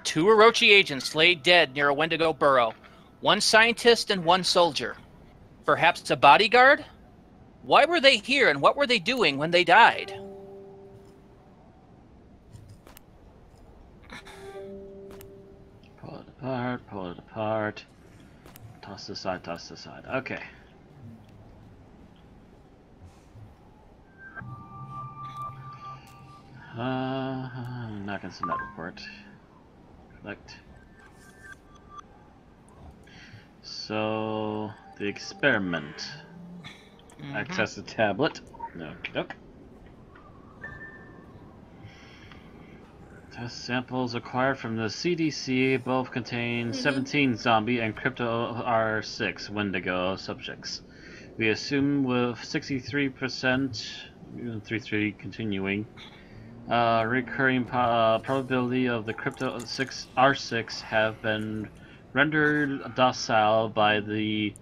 2 Orochi agents lay dead near a Wendigo burrow. 1 scientist and 1 soldier. Perhaps a bodyguard? Why were they here and what were they doing when they died? Pull it apart, pull it apart. Toss this side, toss this side. Okay. I'm not gonna send that report. Collect. So, the experiment. Access the tablet. No, nope. Test samples acquired from the CDC both contain 17 zombie and crypto R6 Wendigo subjects. We assume with 63%, 33 continuing, recurring probability of the crypto R6 have been rendered docile by the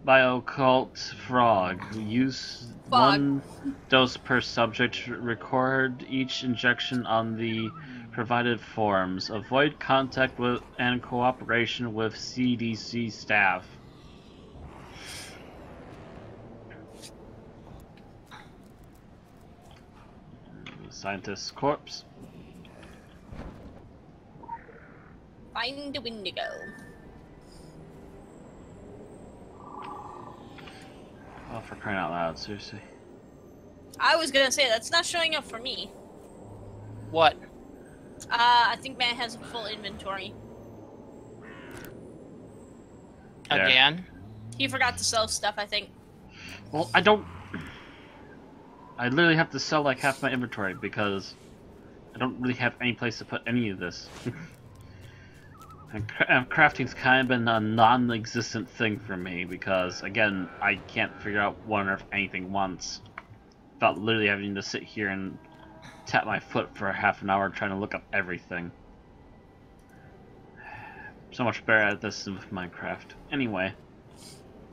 Biocult frog. Use 1 dose per subject. Record each injection on the provided forms. Avoid contact with and cooperation with CDC staff. Scientist's corpse. Find the Wendigo. Oh, for crying out loud, seriously. I was gonna say, that's not showing up for me. What? I think Matt has a full inventory. There. Again? He forgot to sell stuff, I think. Well, I don't... I literally have to sell like half my inventory because I don't really have any place to put any of this. And crafting's kind of been a non-existent thing for me because, again, I can't figure out what on earth anything wants without literally having to sit here and tap my foot for half an hour trying to look up everything. So much better at this than with Minecraft. Anyway,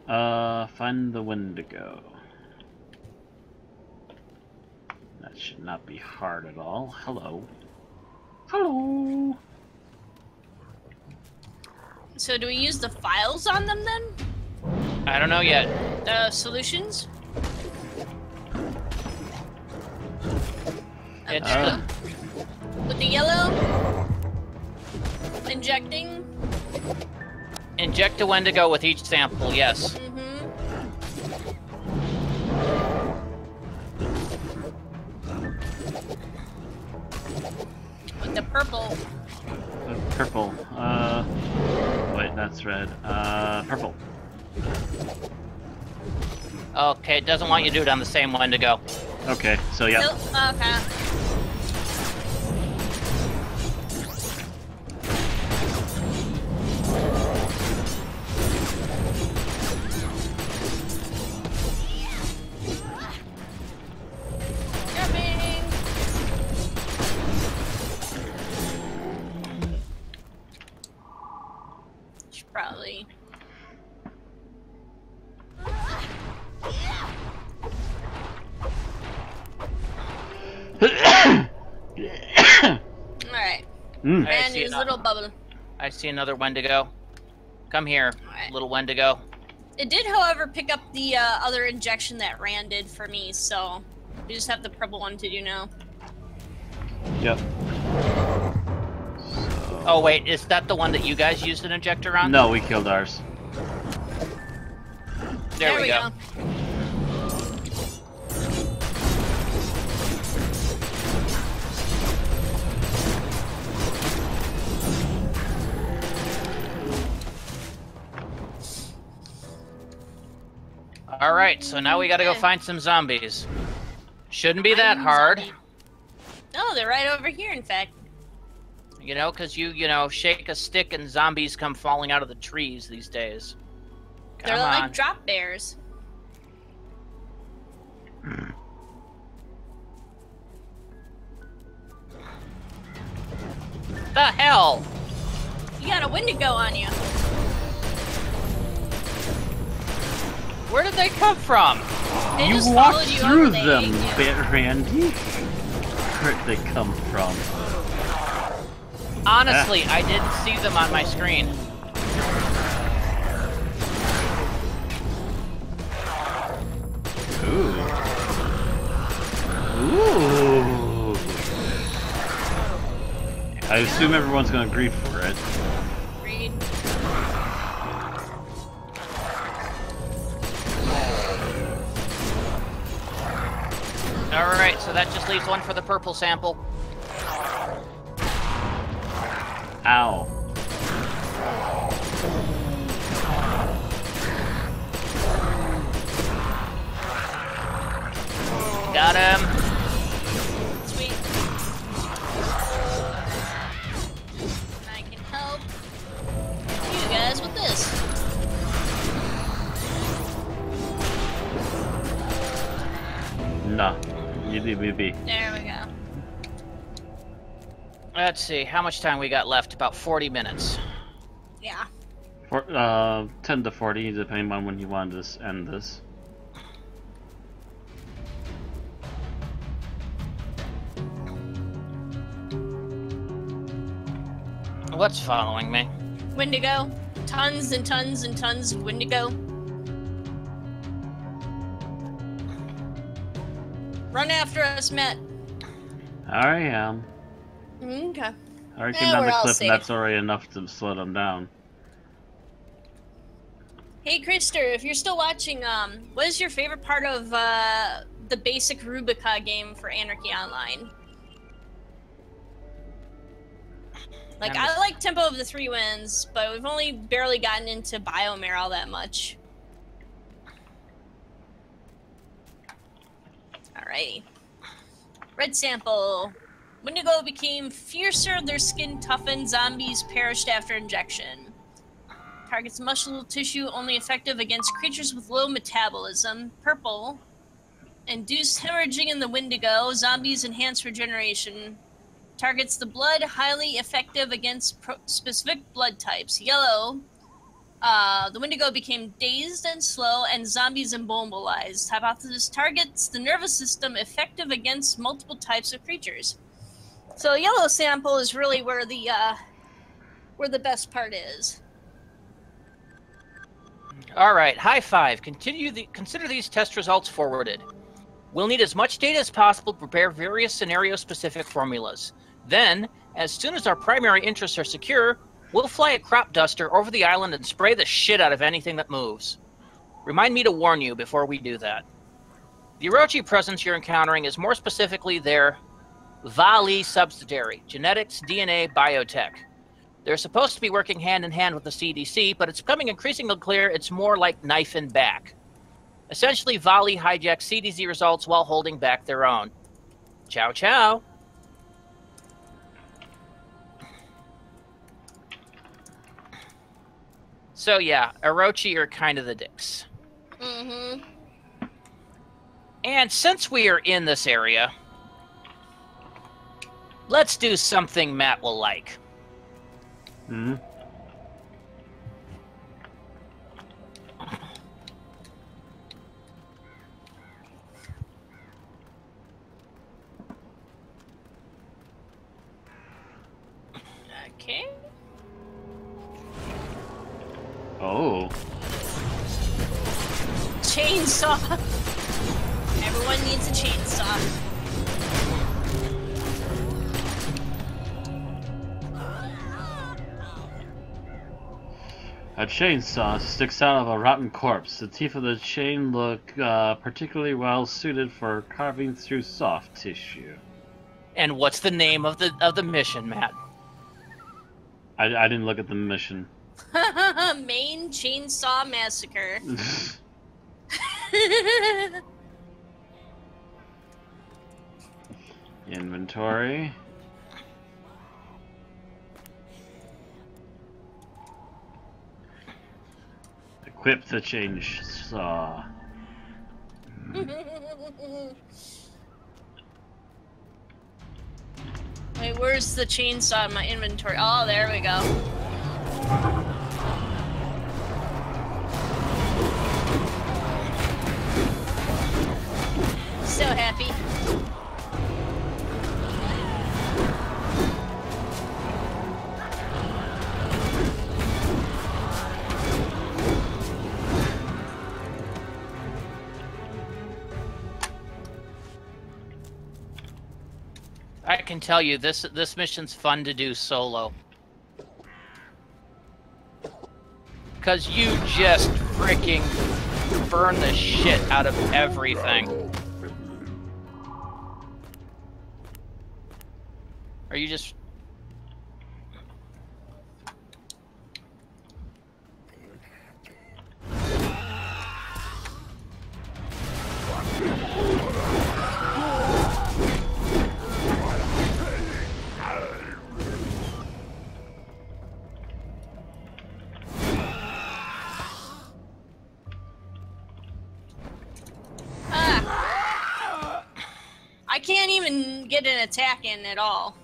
find the Wendigo. That should not be hard at all. Hello. Hello. So do we use the files on them then? I don't know yet. The solutions? It's Okay. With the yellow? Injecting? Inject a Wendigo with each sample, yes. With the purple. Purple. Wait, that's red. Purple. Okay, it doesn't want you to do it on the same Wendigo. Okay, so yeah. Okay. Probably. Alright. And his little bubble. I see another Wendigo. Come here, Right. little Wendigo. It did, however, pick up the other injection that Rand did for me, so we just have the purple one to do now. Yep. Oh wait, is that the one that you guys used an injector on? No, we killed ours. There we go. Alright, so now we gotta go find some zombies. Shouldn't be that hard. No, they're right over here, in fact. You know, because you know, shake a stick and zombies come falling out of the trees these days. They're like drop bears. The hell? You got a Wendigo on you. Where did they come from? They You just walked followed you through over, they them, ate you. Randy. Where'd they come from? Honestly, I didn't see them on my screen. Ooh. Ooh. I assume everyone's gonna grieve for it. Agreed. Alright, so that just leaves one for the purple sample. Ow. Got him. Sweet. I can help you guys with this. No. You do BB. There we go. Let's see, how much time we got left? About 40 minutes. Yeah. 10 to 40, depending on when you want to end this. What's following me? Wendigo. Tons and tons and tons of Wendigo. Run after us, Matt. I am. Okay. I already Yeah, came down we're the all cliff, safe. and that's already enough to slow them down. Hey, Krister, if you're still watching, what is your favorite part of the basic Rubica game for Anarchy Online? Like, I like Tempo of the Three Winds, but we've only barely gotten into Biomare all that much. Alrighty. Red sample. Wendigo became fiercer, their skin toughened, zombies perished after injection. Targets muscle tissue only effective against creatures with low metabolism. Purple. Induced hemorrhaging in the Wendigo, zombies enhance regeneration. Targets the blood, highly effective against specific blood types. Yellow. The Wendigo became dazed and slow, and zombies immobilized. Hypothesis targets the nervous system, effective against multiple types of creatures. So yellow sample is really where the best part is. Alright, high five. Consider these test results forwarded. We'll need as much data as possible to prepare various scenario-specific formulas. Then, as soon as our primary interests are secure, we'll fly a crop duster over the island and spray the shit out of anything that moves. Remind me to warn you before we do that. The Orochi presence you're encountering is more specifically their Vali subsidiary, genetics, DNA, biotech. They're supposed to be working hand in hand with the CDC, but it's becoming increasingly clear it's more like knife and back. Essentially, Vali hijacks CDC results while holding back their own. Ciao, ciao. So yeah, Orochi are kind of the dicks. Mm-hmm. And since we are in this area, let's do something Matt will like. Hmm? Okay. Oh. Chainsaw. Everyone needs a chainsaw. A chainsaw sticks out of a rotten corpse. The teeth of the chain look particularly well suited for carving through soft tissue. And what's the name of the mission, Matt? I didn't look at the mission. Main Chainsaw Massacre. Inventory. Equip the chainsaw. Wait, where's the chainsaw in my inventory? Oh, there we go. So happy. Matt can tell you this mission's fun to do solo. Because you just freaking burn the shit out of everything. Are you just... I can't even get an attack in at all.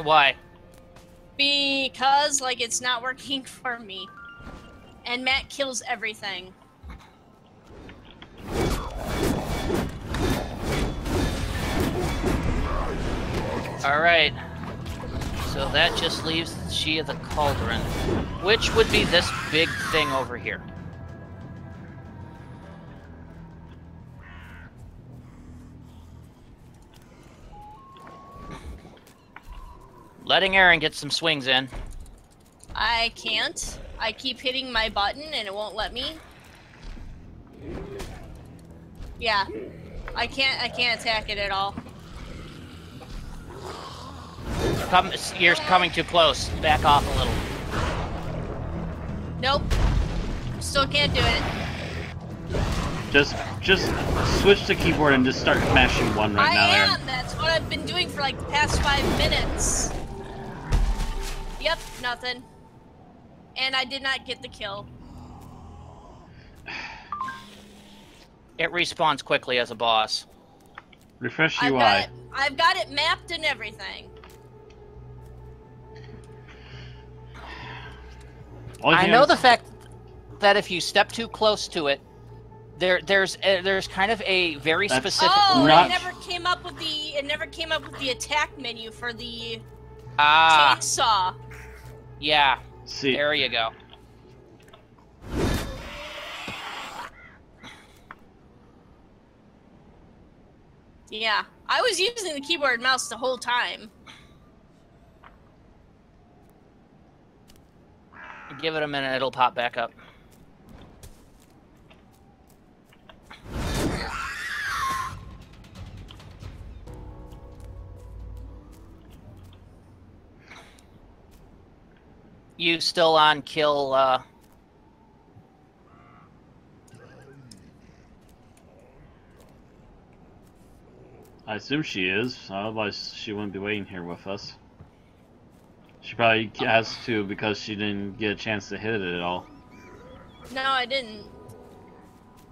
Why? Because, like, it's not working for me. And Matt kills everything. Alright. So that just leaves She of the Cauldron, which would be this big thing over here. Letting Aaron get some swings in. I can't. I keep hitting my button and it won't let me. Yeah. I can't attack it at all. You're coming too close. Back off a little. Nope. Still can't do it. Just switch the keyboard and just start mashing one right now, Aaron. I am! That's what I've been doing for like the past 5 minutes. Yep, nothing. And I did not get the kill. It respawns quickly as a boss. Refresh UI. I've got it mapped and everything. I know the fact that if you step too close to it, there's kind of a very specific. Oh, not... it never came up with the attack menu for the chainsaw. Yeah. See. There you go. Yeah, I was using the keyboard and mouse the whole time. Give it a minute, it'll pop back up. You still on kill, I assume she is, otherwise she wouldn't be waiting here with us. She probably has to because she didn't get a chance to hit it at all. No, I didn't.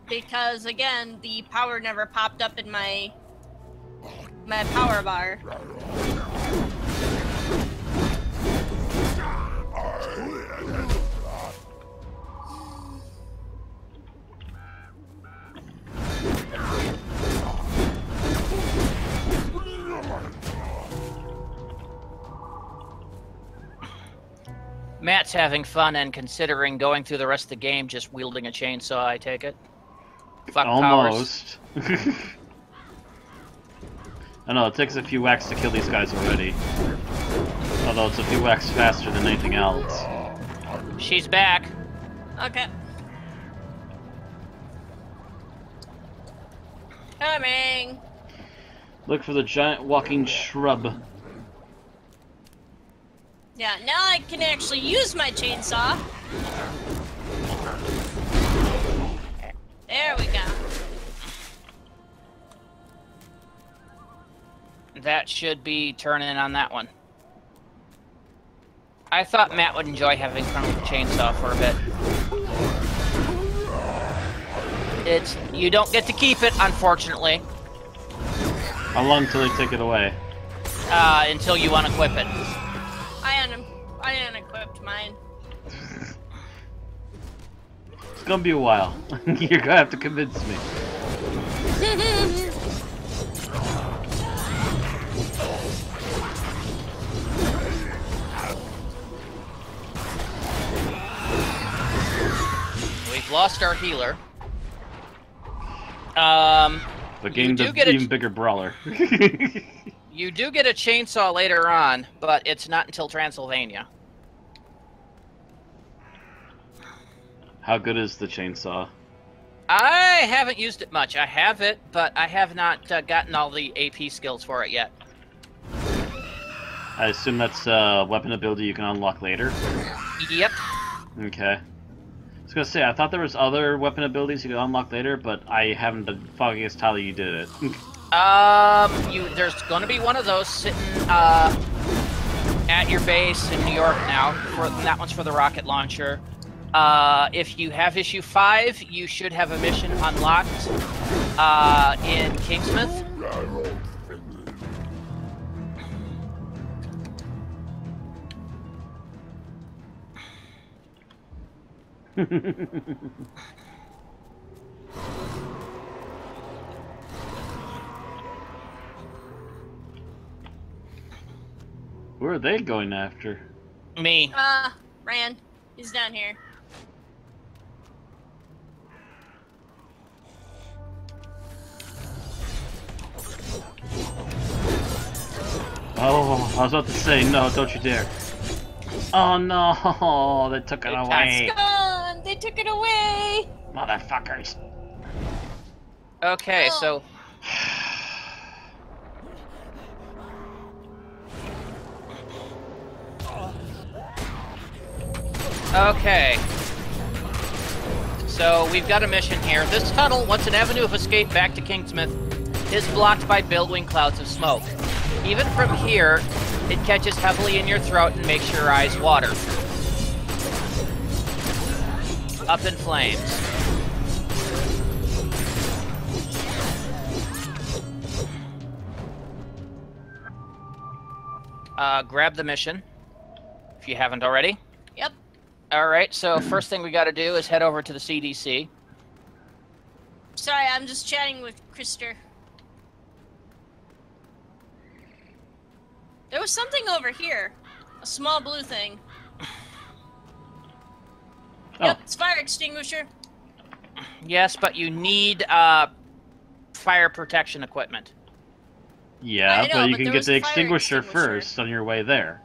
Because, again, the power never popped up in my power bar. Matt's having fun and considering going through the rest of the game just wielding a chainsaw, I take it. Fuck almost. I know, it takes a few whacks to kill these guys already. Although it's a few whacks faster than anything else. She's back. Okay. Coming. Look for the giant walking shrub. Yeah, now I can actually use my chainsaw. There we go. That should be turning on that one. I thought Matt would enjoy having fun with the chainsaw for a bit. You don't get to keep it, unfortunately. How long till they take it away? Until you unequip it. I unequipped mine. It's gonna be a while. You're gonna have to convince me. We've lost our healer. The game's an even bigger brawler. You do get a chainsaw later on, but it's not until Transylvania. How good is the chainsaw? I haven't used it much. I have it, but I have not gotten all the AP skills for it yet. I assume that's a weapon ability you can unlock later? Yep. Okay. I was gonna say, I thought there was other weapon abilities you could unlock later, but I haven't the foggiest how you did it. There's gonna be one of those sitting, at your base in New York now. That one's for the rocket launcher. If you have issue 5, you should have a mission unlocked, in Kingsmouth. Who are they going after? Me. Rand. He's down here. Oh, I was about to say, no, don't you dare. Oh no, they took it away. It's gone! They took it away! Motherfuckers. Okay, so... Okay. So, we've got a mission here. This tunnel, once an avenue of escape back to Kingsmouth, is blocked by billowing clouds of smoke. Even from here, it catches heavily in your throat and makes your eyes water. Up in flames. Grab the mission, if you haven't already. Yep. Alright, so first thing we gotta do is head over to the CDC. Sorry, I'm just chatting with Krister. There was something over here. A small blue thing. Oh. Yep, it's fire extinguisher. Yes, but you need, fire protection equipment. Yeah, I know, but you but can there get was the a fire extinguisher extinguisher. first on your way there.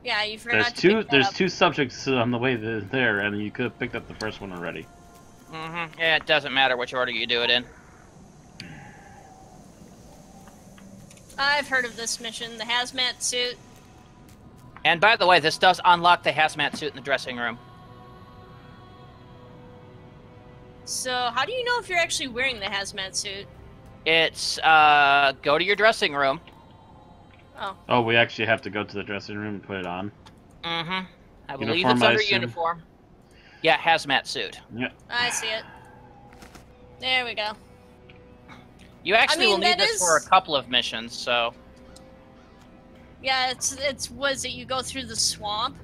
Yeah, you forgot There's to two. pick that There's up. two subjects on the way there, and you could have picked up the first one already. Mm-hmm. Yeah, it doesn't matter which order you do it in. I've heard of this mission, the hazmat suit. And by the way, this does unlock the hazmat suit in the dressing room. So, how do you know if you're actually wearing the hazmat suit? It's, go to your dressing room. Oh. Oh, we actually have to go to the dressing room and put it on. Mm-hmm. I believe Uniform, it's I under assume? uniform. Yeah, hazmat suit. Yeah. I see it. There we go. You actually mean, will need that this is- for a couple of missions, so... Yeah, it's was it you go through the swamp?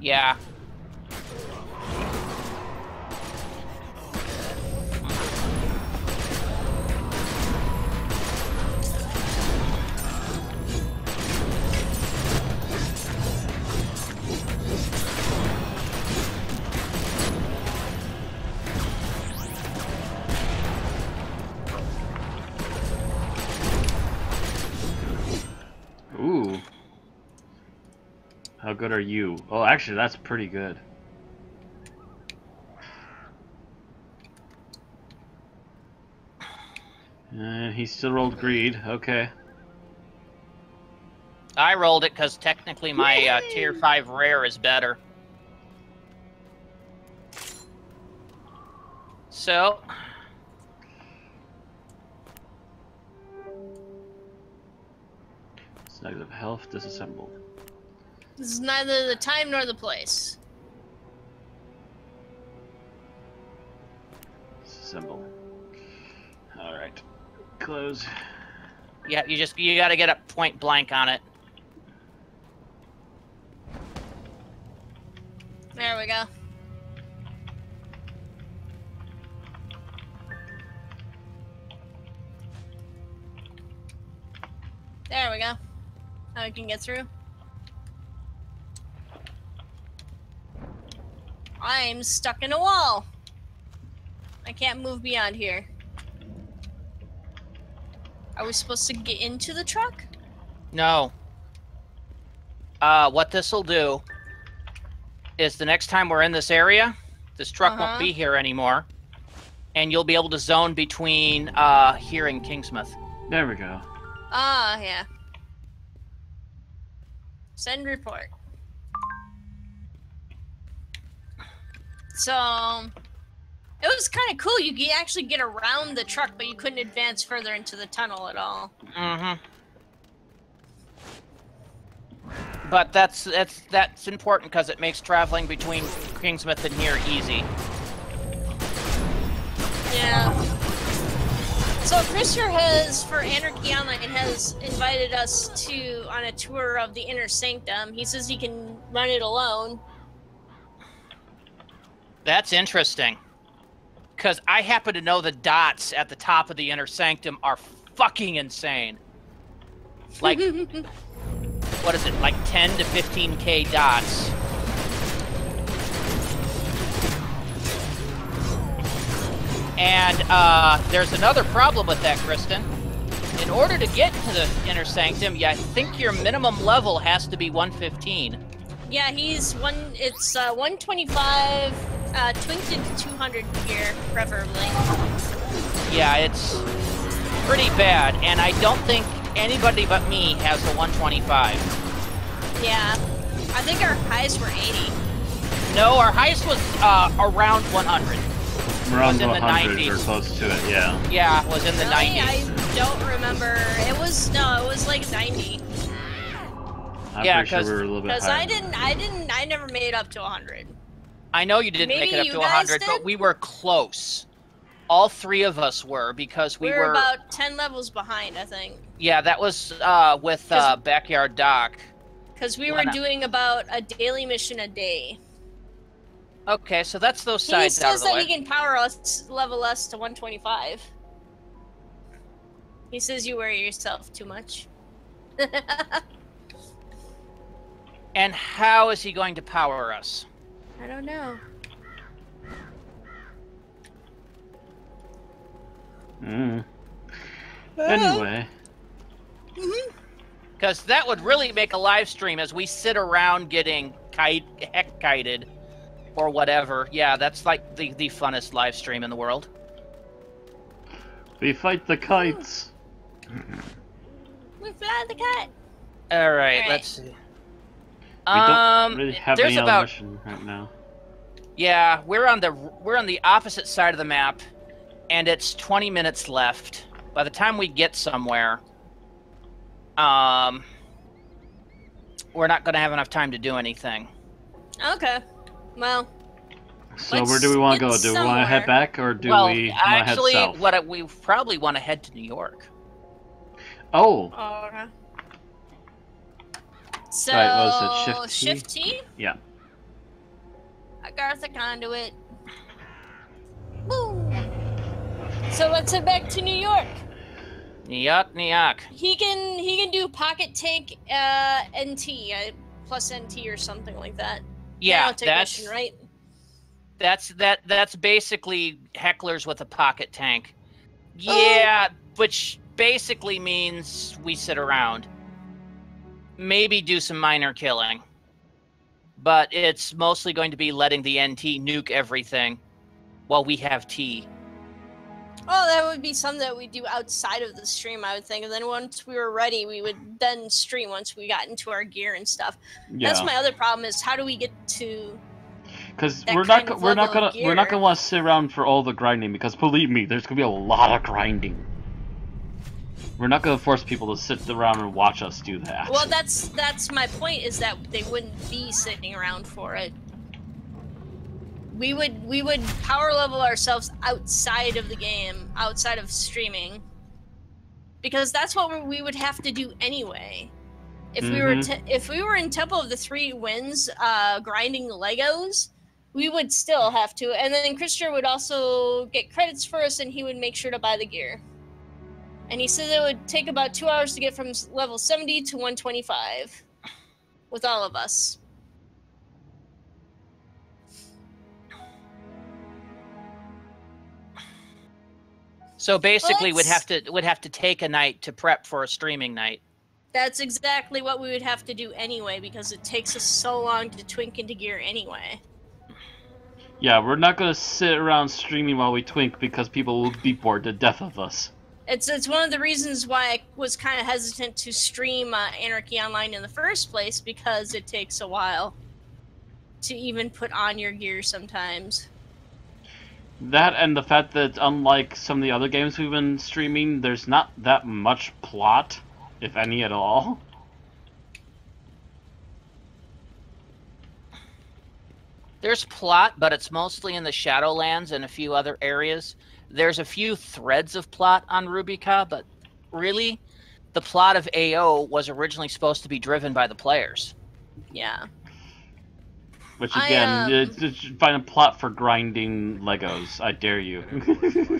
Yeah. Ooh. How good are you? Oh, actually, that's pretty good. And he still rolled greed. Okay. I rolled it because technically my tier 5 rare is better. So... Snags of health disassembled. This is neither the time nor the place. Disassemble. Alright. Close. Yeah, you gotta get a point blank on it. There we go. There we go. Now we can get through. I'm stuck in a wall. I can't move beyond here. Are we supposed to get into the truck? No. What this will do is the next time we're in this area, this truck won't be here anymore, and you'll be able to zone between here and Kingsmouth. There we go. Ah, yeah. Send report. So, it was kind of cool. You could actually get around the truck, but you couldn't advance further into the tunnel at all. Mm-hmm. But that's important because it makes traveling between Kingsmouth and here easy. Yeah. So Christopher has, for Anarchy Online, has invited us on a tour of the Inner Sanctum. He says he can run it alone. That's interesting. Because I happen to know the dots at the top of the Inner Sanctum are fucking insane. Like, what is it, like 10 to 15k dots. And there's another problem with that, Kristen. In order to get to the Inner Sanctum, I think your minimum level has to be 115. Yeah, it's 125, twinked into 200 gear, preferably. Yeah, it's pretty bad, and I don't think anybody but me has the 125. Yeah, I think our highest were 80. No, our highest was around 100. Around in the 100 90s. or close to it, yeah. Yeah, it was in the Really? 90s. I don't remember. It was like 90. I'm Yeah, pretty sure we were a little bit Because higher. I never made it up to 100. I know you didn't make Maybe it up you to guys 100, did? but we were close. All three of us were, because we We're about 10 levels behind, I think. Yeah, that was with 'Cause- Backyard Doc. Because we Why were not? doing about a daily mission a day. Okay, so that's those He sides out of says the that way. he can level us to 125. He says you worry yourself too much. And how is he going to power us? I don't know. Anyway. Because that would really make a live stream as we sit around getting heck-kited or whatever. Yeah, that's like the funnest live stream in the world. We fight the kites. We fly the kite. All right, Alright. let's see. We don't really have there's any other about mission right now. yeah, we're on the opposite side of the map, and it's 20 minutes left. By the time we get somewhere, we're not going to have enough time to do anything. Okay. Well, So let's where do we want to get go? Do we want to head somewhere. back, or do Well, we want to head actually, south? we probably want to head to New York. Oh, okay. So, Right, what was it, Shift T? yeah. Agartha Conduit. Woo! So let's head back to New York. Nyok. He can do pocket tank NT plus NT or something like that. Yeah, Technician, right? that's basically hecklers with a pocket tank. Yeah, which basically means we sit around. Maybe do some minor killing. But it's mostly going to be letting the NT nuke everything while we have T. Oh, that would be something that we do outside of the stream, I would think. And then once we were ready, we would then stream once we got into our gear and stuff. Yeah. That's my other problem is how do we get to Because that we're not kind of we're not level gonna of we're not gear. gonna want to sit around for all the grinding, because believe me, there's gonna be a lot of grinding. We're not gonna force people to sit around and watch us do that. Well, that's my point is that they wouldn't be sitting around for it. We would power level ourselves outside of the game, outside of streaming, because that's what we would have to do anyway. If we were if we were in Temple of the Three Winds, grinding Legos, we would still have to. And then Christian would also get credits for us, and he would make sure to buy the gear. And he said it would take about 2 hours to get from level 70 to 125 with all of us. So basically, Well, would have to take a night to prep for a streaming night. That's exactly what we would have to do anyway, because it takes us so long to twink into gear anyway. Yeah, we're not gonna sit around streaming while we twink because people will be bored to death of us. It's one of the reasons why I was kind of hesitant to stream Anarchy Online in the first place, because it takes a while to even put on your gear sometimes. That and the fact that unlike some of the other games we've been streaming, there's not that much plot, if any at all. There's plot, but it's mostly in the Shadowlands and a few other areas. There's a few threads of plot on Rubica, but really, the plot of AO was originally supposed to be driven by the players. Yeah. Which again, it's find a plot for grinding Legos. I dare you.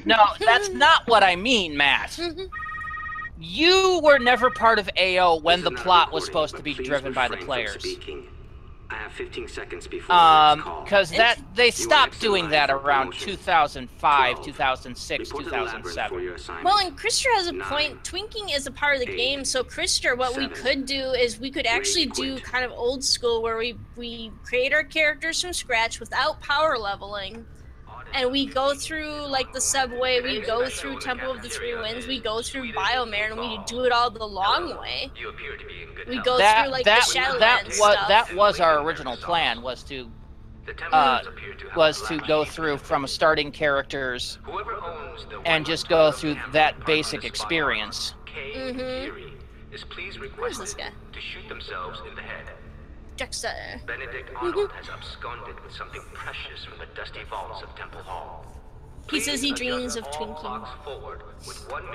No, that's not what I mean, Matt. You were never part of AO when the plot was supposed to be driven by the players. I have 15 seconds before the next call. Because they stopped doing that around 2005, 2006, 2007. Well, and Krister has a point. Twinking is a part of the game, so Krister, what we could do is we could actually do kind of old school, where we create our characters from scratch without power leveling, and we go through like the subway, we go through Temple of the Three Winds, we go through Biomare, and we do it all the long way. We go through like the Shadowlands stuff. That was our original plan, was to go through from starting characters and just go through that basic experience. Where's this guy? To shoot themselves in the head. Juxta. Benedict Arnold has absconded with something precious from the dusty vaults of Temple Hall. He says he dreams of twinking.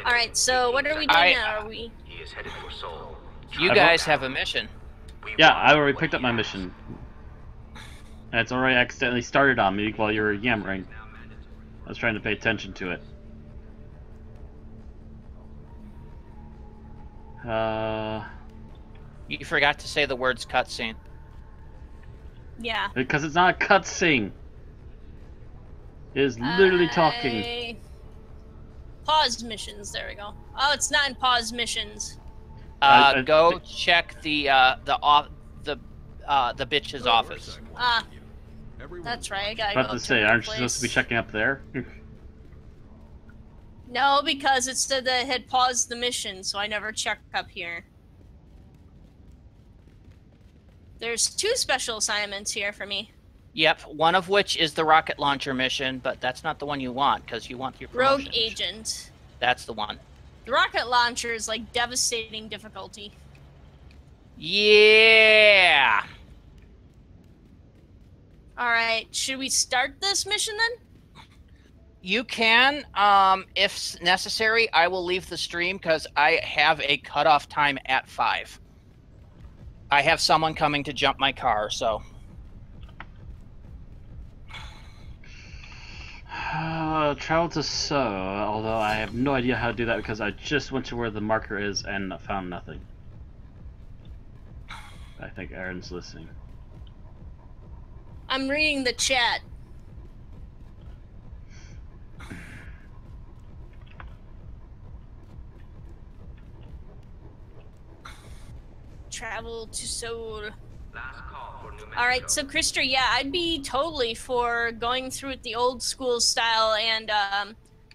Alright, so what are we doing now? Are we... He is headed for Seoul. You guys have a mission. Yeah, I already picked up my mission. And it's already accidentally started on me while you were yammering. I was trying to pay attention to it. You forgot to say the words cutscene. Yeah. Because it's not a cutscene. It is literally talking. Pause missions, there we go. Oh, it's not in pause missions. Go check the bitch's office. That's right, I gotta I was about go to say, to aren't you place. supposed to be checking up there? No, because it said that it had paused the mission, so I never checked up here. There's 2 special assignments here for me. Yep, one of which is the rocket launcher mission, but that's not the one you want, because you want your promotion. Rogue Agent. That's the one. The rocket launcher is like devastating difficulty. Yeah! Alright, should we start this mission then? You can, if necessary. I will leave the stream because I have a cutoff time at 5. I have someone coming to jump my car, so... Travel to So, although I have no idea how to do that because I just went to where the marker is and found nothing. I think Aaron's listening. I'm reading the chat. Travel to Seoul. Alright, so Krister, yeah, I'd be totally for going through it the old school style and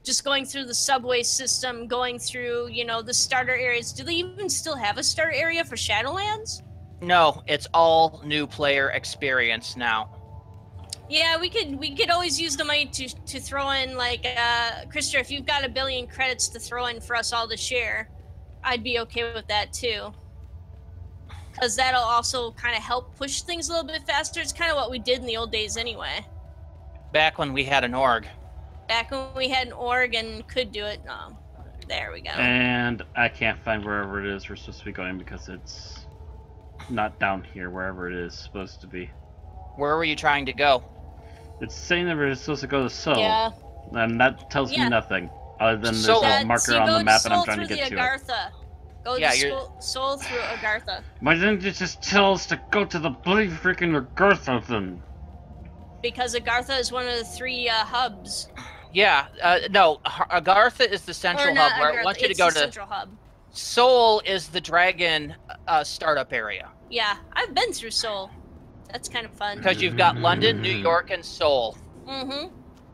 just going through the subway system, going through, you know, the starter areas. Do they even still have a starter area for Shadowlands? No, it's all new player experience now. Yeah, we could always use the money to throw in, like, Krister, if you've got 1 billion credits to throw in for us all to share, I'd be okay with that too. Because that'll also kind of help push things a little bit faster. It's kind of what we did in the old days anyway. Back when we had an org. Back when we had an org and could do it. There we go. And I can't find wherever it is we're supposed to be going because it's not down here, wherever it is supposed to be. Where were you trying to go? It's saying that we're supposed to go to Seoul. Yeah. And that tells me nothing. Other than there's So- a marker on the map and I'm trying to get to it. Agartha. Go Yeah, to Seoul through Agartha. Why didn't you just tell us to go to the bloody freaking Agartha then? Because Agartha is one of the 3 hubs. Yeah, no, Agartha is the Or central not hub where I Agartha, want you to it's go the to. Central Hub. Seoul is the Dragon startup area. Yeah, I've been through Seoul. That's kind of fun. Because you've got London, New York, and Seoul. Mm-hmm.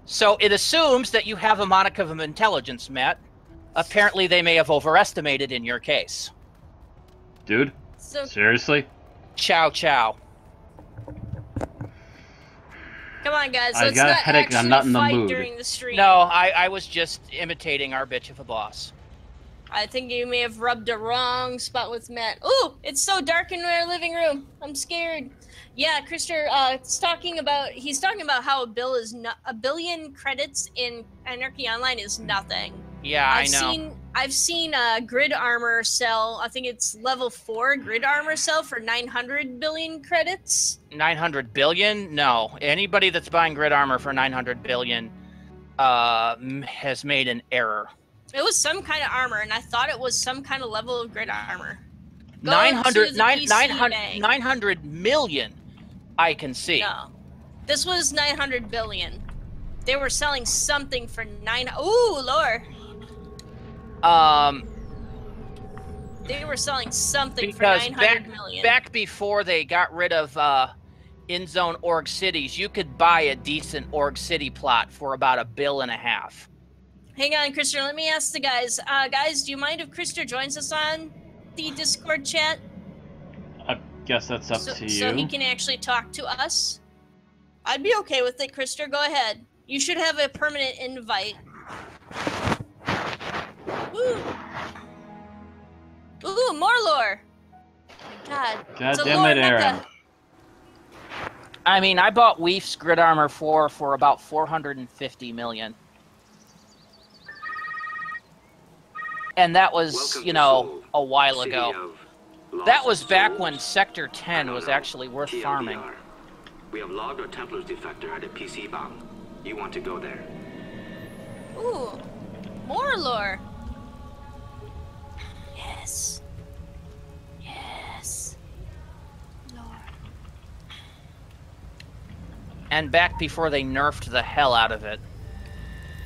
So it assumes that you have a modicum of intelligence, Matt. Apparently, they may have overestimated in your case. Dude, So seriously? Chow chow. come on, guys. I Let's got a not headache and I'm actually not in the fight mood. during the stream. No, I was just imitating our bitch of a boss. I think you may have rubbed a wrong spot with Matt. Ooh, it's so dark in our living room. I'm scared. Yeah, Krister, he's talking about how a billion credits in Anarchy Online is nothing. Yeah, I know. I've seen Grid Armor sell. I think it's level 4 Grid Armor sell for 900 billion credits. 900 billion? No. Anybody that's buying grid armor for 900 billion has made an error. It was some kind of armor, and I thought it was some kind of level of grid armor. 900 900 900 million, I can see. No. This was 900 billion. They were selling something for Ooh, lore. They were selling something Because for 900 million. back before they got rid of in-zone org cities, you could buy a decent org city plot for about $1.5 billion. Hang on, Krister. Let me ask the guys. Guys, do you mind if Krister joins us on the Discord chat? I guess that's up to you. So he can actually talk to us? I'd be okay with it, Krister. Go ahead. You should have a permanent invite. Woo! Ooh, more lore! God. God it's a damn lore it, Aaron. mecca. I mean, I bought Weef's Grid Armor 4 for about 450 million. And that was, Welcome you to know, Seoul, a while city ago. of That lost was back souls. when Sector 10 was No, actually worth TLDR. farming. We have logged a Templar's defector at a PC bomb. You want to go there? Ooh, more lore. Yes. Yes. Lore. And back before they nerfed the hell out of it.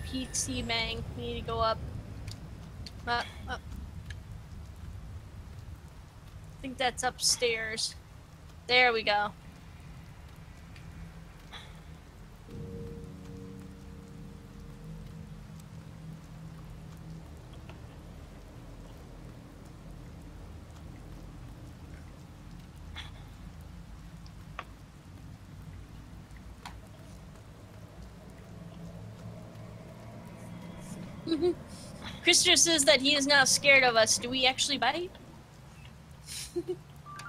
PC bang. We need to go up. Up. I think that's upstairs. There we go. Krister says that he is now scared of us. Do we actually bite?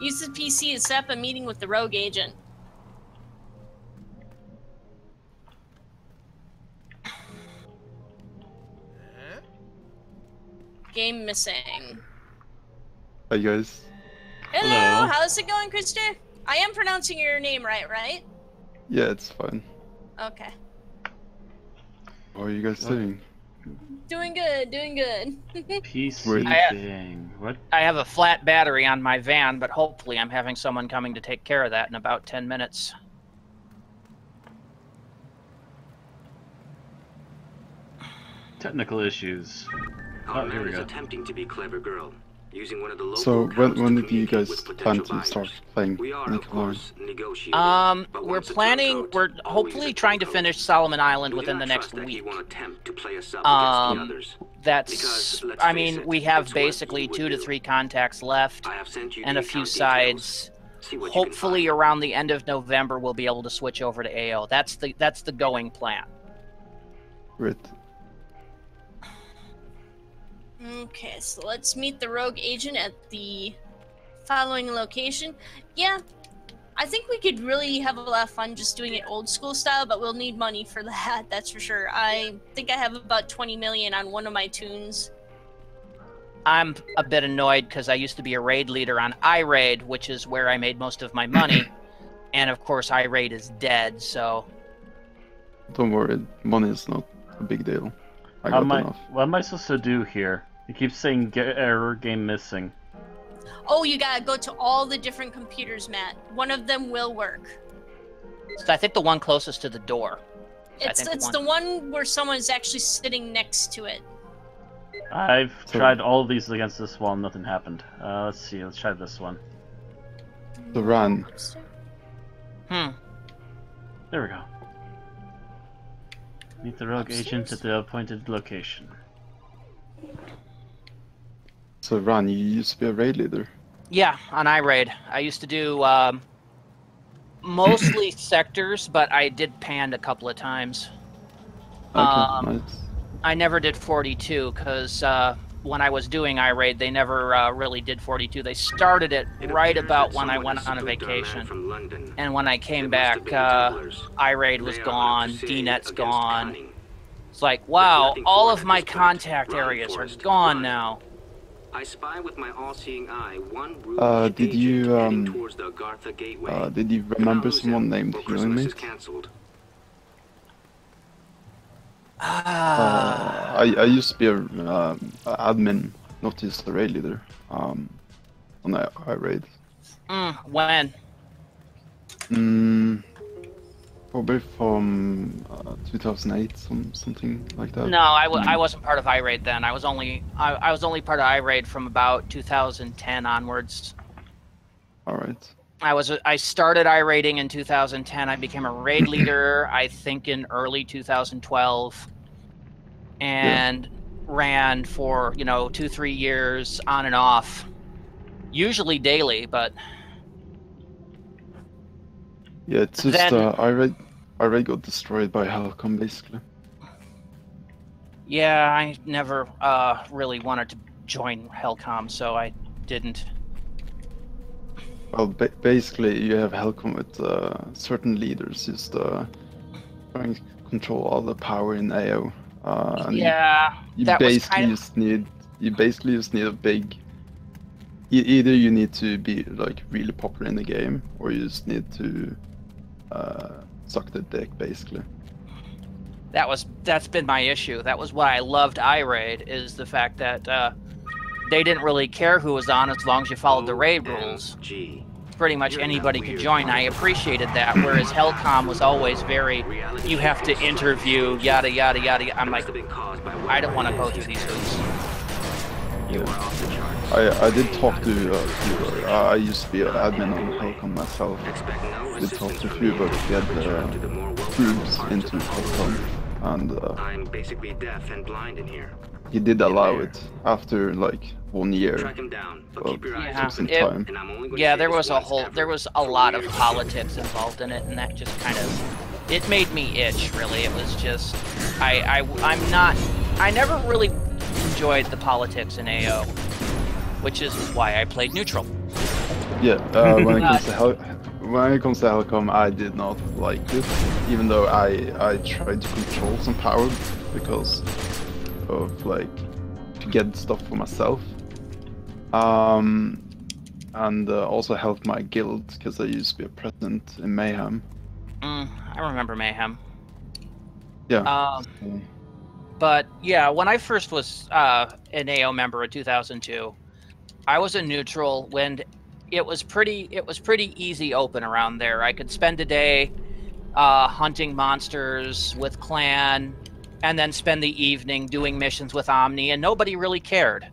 Use the PC to set up a meeting with the rogue agent. Game missing. Hi guys. Hello, Hello. how's it going, Krister? I am pronouncing your name right? Yeah, it's fine. Okay. How are you guys doing? Doing good, doing good. PC Wait. thing. What? I have a flat battery on my van, but hopefully I'm having someone coming to take care of that in about 10 minutes. Technical issues. Our Oh, here man we is go. attempting to be clever girl, using one of the local So accounts when to did you communicate guys with plan potential to start buyers. playing We are, Nick of Alarm? course, negotiating. but We're once a planning, turncoat, we're always hopefully a trying to turncoat. finish Solomon Island We do within the not next trust that he week. won't attempt to play us up against the others. That's, Because, let's I face mean, it, we have it's what basically you would 2 to do. 3 contacts left I have sent you and the a few account details. sides. See what you can Hopefully find. around the end of November we'll be able to switch over to AO. That's the going plan. Great. Okay, so let's meet the rogue agent at the following location. Yeah, I think we could really have a lot of fun just doing it old school style, but we'll need money for that, that's for sure. I think I have about 20 million on one of my tunes. I'm a bit annoyed because I used to be a raid leader on iRaid, which is where I made most of my money. And of course iRaid is dead, so Don't worry, money is not a big deal. I got enough. What am I supposed to do here? It keeps saying get error, game missing. Oh, you gotta go to all the different computers, Matt. One of them will work. I think the one closest to the door. It's the one where someone's actually sitting next to it. I've tried all of these against this one, nothing happened. Let's see, let's try this one. The run. Hmm. There we go. Meet the rogue agent at the appointed location. So Ran, you used to be a raid leader. Yeah, on iRaid. I used to do mostly sectors, but I did Pand a couple of times. Okay, nice. I never did 42 because when I was doing iRaid, they never really did 42. They started it right about when I went on a vacation. And when I came back, iRaid was gone, DNet's gone. It's like, wow, all of my contact areas are gone now. I spy with my all-seeing eye one did you remember someone named Healing Mate? I used to be a admin, not just a raid leader. On iRaid. When? Probably from 2008, something like that. No, I wasn't part of iRaid then. I was only part of iRaid from about 2010 onwards. All right. I started iRaiding in 2010. I became a raid leader, I think, in early 2012, and ran for 2-3 years on and off, usually daily, but. Yeah, it's just iRaid got destroyed by Helcom basically. Yeah, I never really wanted to join Helcom, so I didn't. Well, basically, you have Helcom with certain leaders just trying to control all the power in AO. And you basically just need a big. Either you need to be like really popular in the game, or you just need to suck the dick, basically. That's been my issue. That was why I loved iRaid, is the fact that they didn't really care who was on as long as you followed the raid rules. Pretty much anybody could join. I appreciated that, whereas Helcom was always very, you have to interview, yada yada yada. I'm like, I don't want to go through these hoops. I did talk to a few. I used to be an admin on Helcom myself. I did talk to a few, but we had groups into Helcom, and I'm basically deaf and blind in here. He did allow it after like 1 year. Track him down, but Well, keep your eyes took some open. time. And I'm only going Yeah, to there say was this once ever. there was a lot of politics involved in it, and that just kind of, it made me itch. Really, it was just, I never really enjoyed the politics in AO, which is why I played neutral. Yeah, when it comes to Helcom, I did not like it, even though I tried to control some power because of like to get stuff for myself, and also help my guild because I used to be a president in Mayhem. I remember Mayhem. Yeah. But yeah, when I first was an AO member in 2002, I was a neutral when it was pretty easy open around there. I could spend a day hunting monsters with Clan, and then spend the evening doing missions with Omni, and nobody really cared.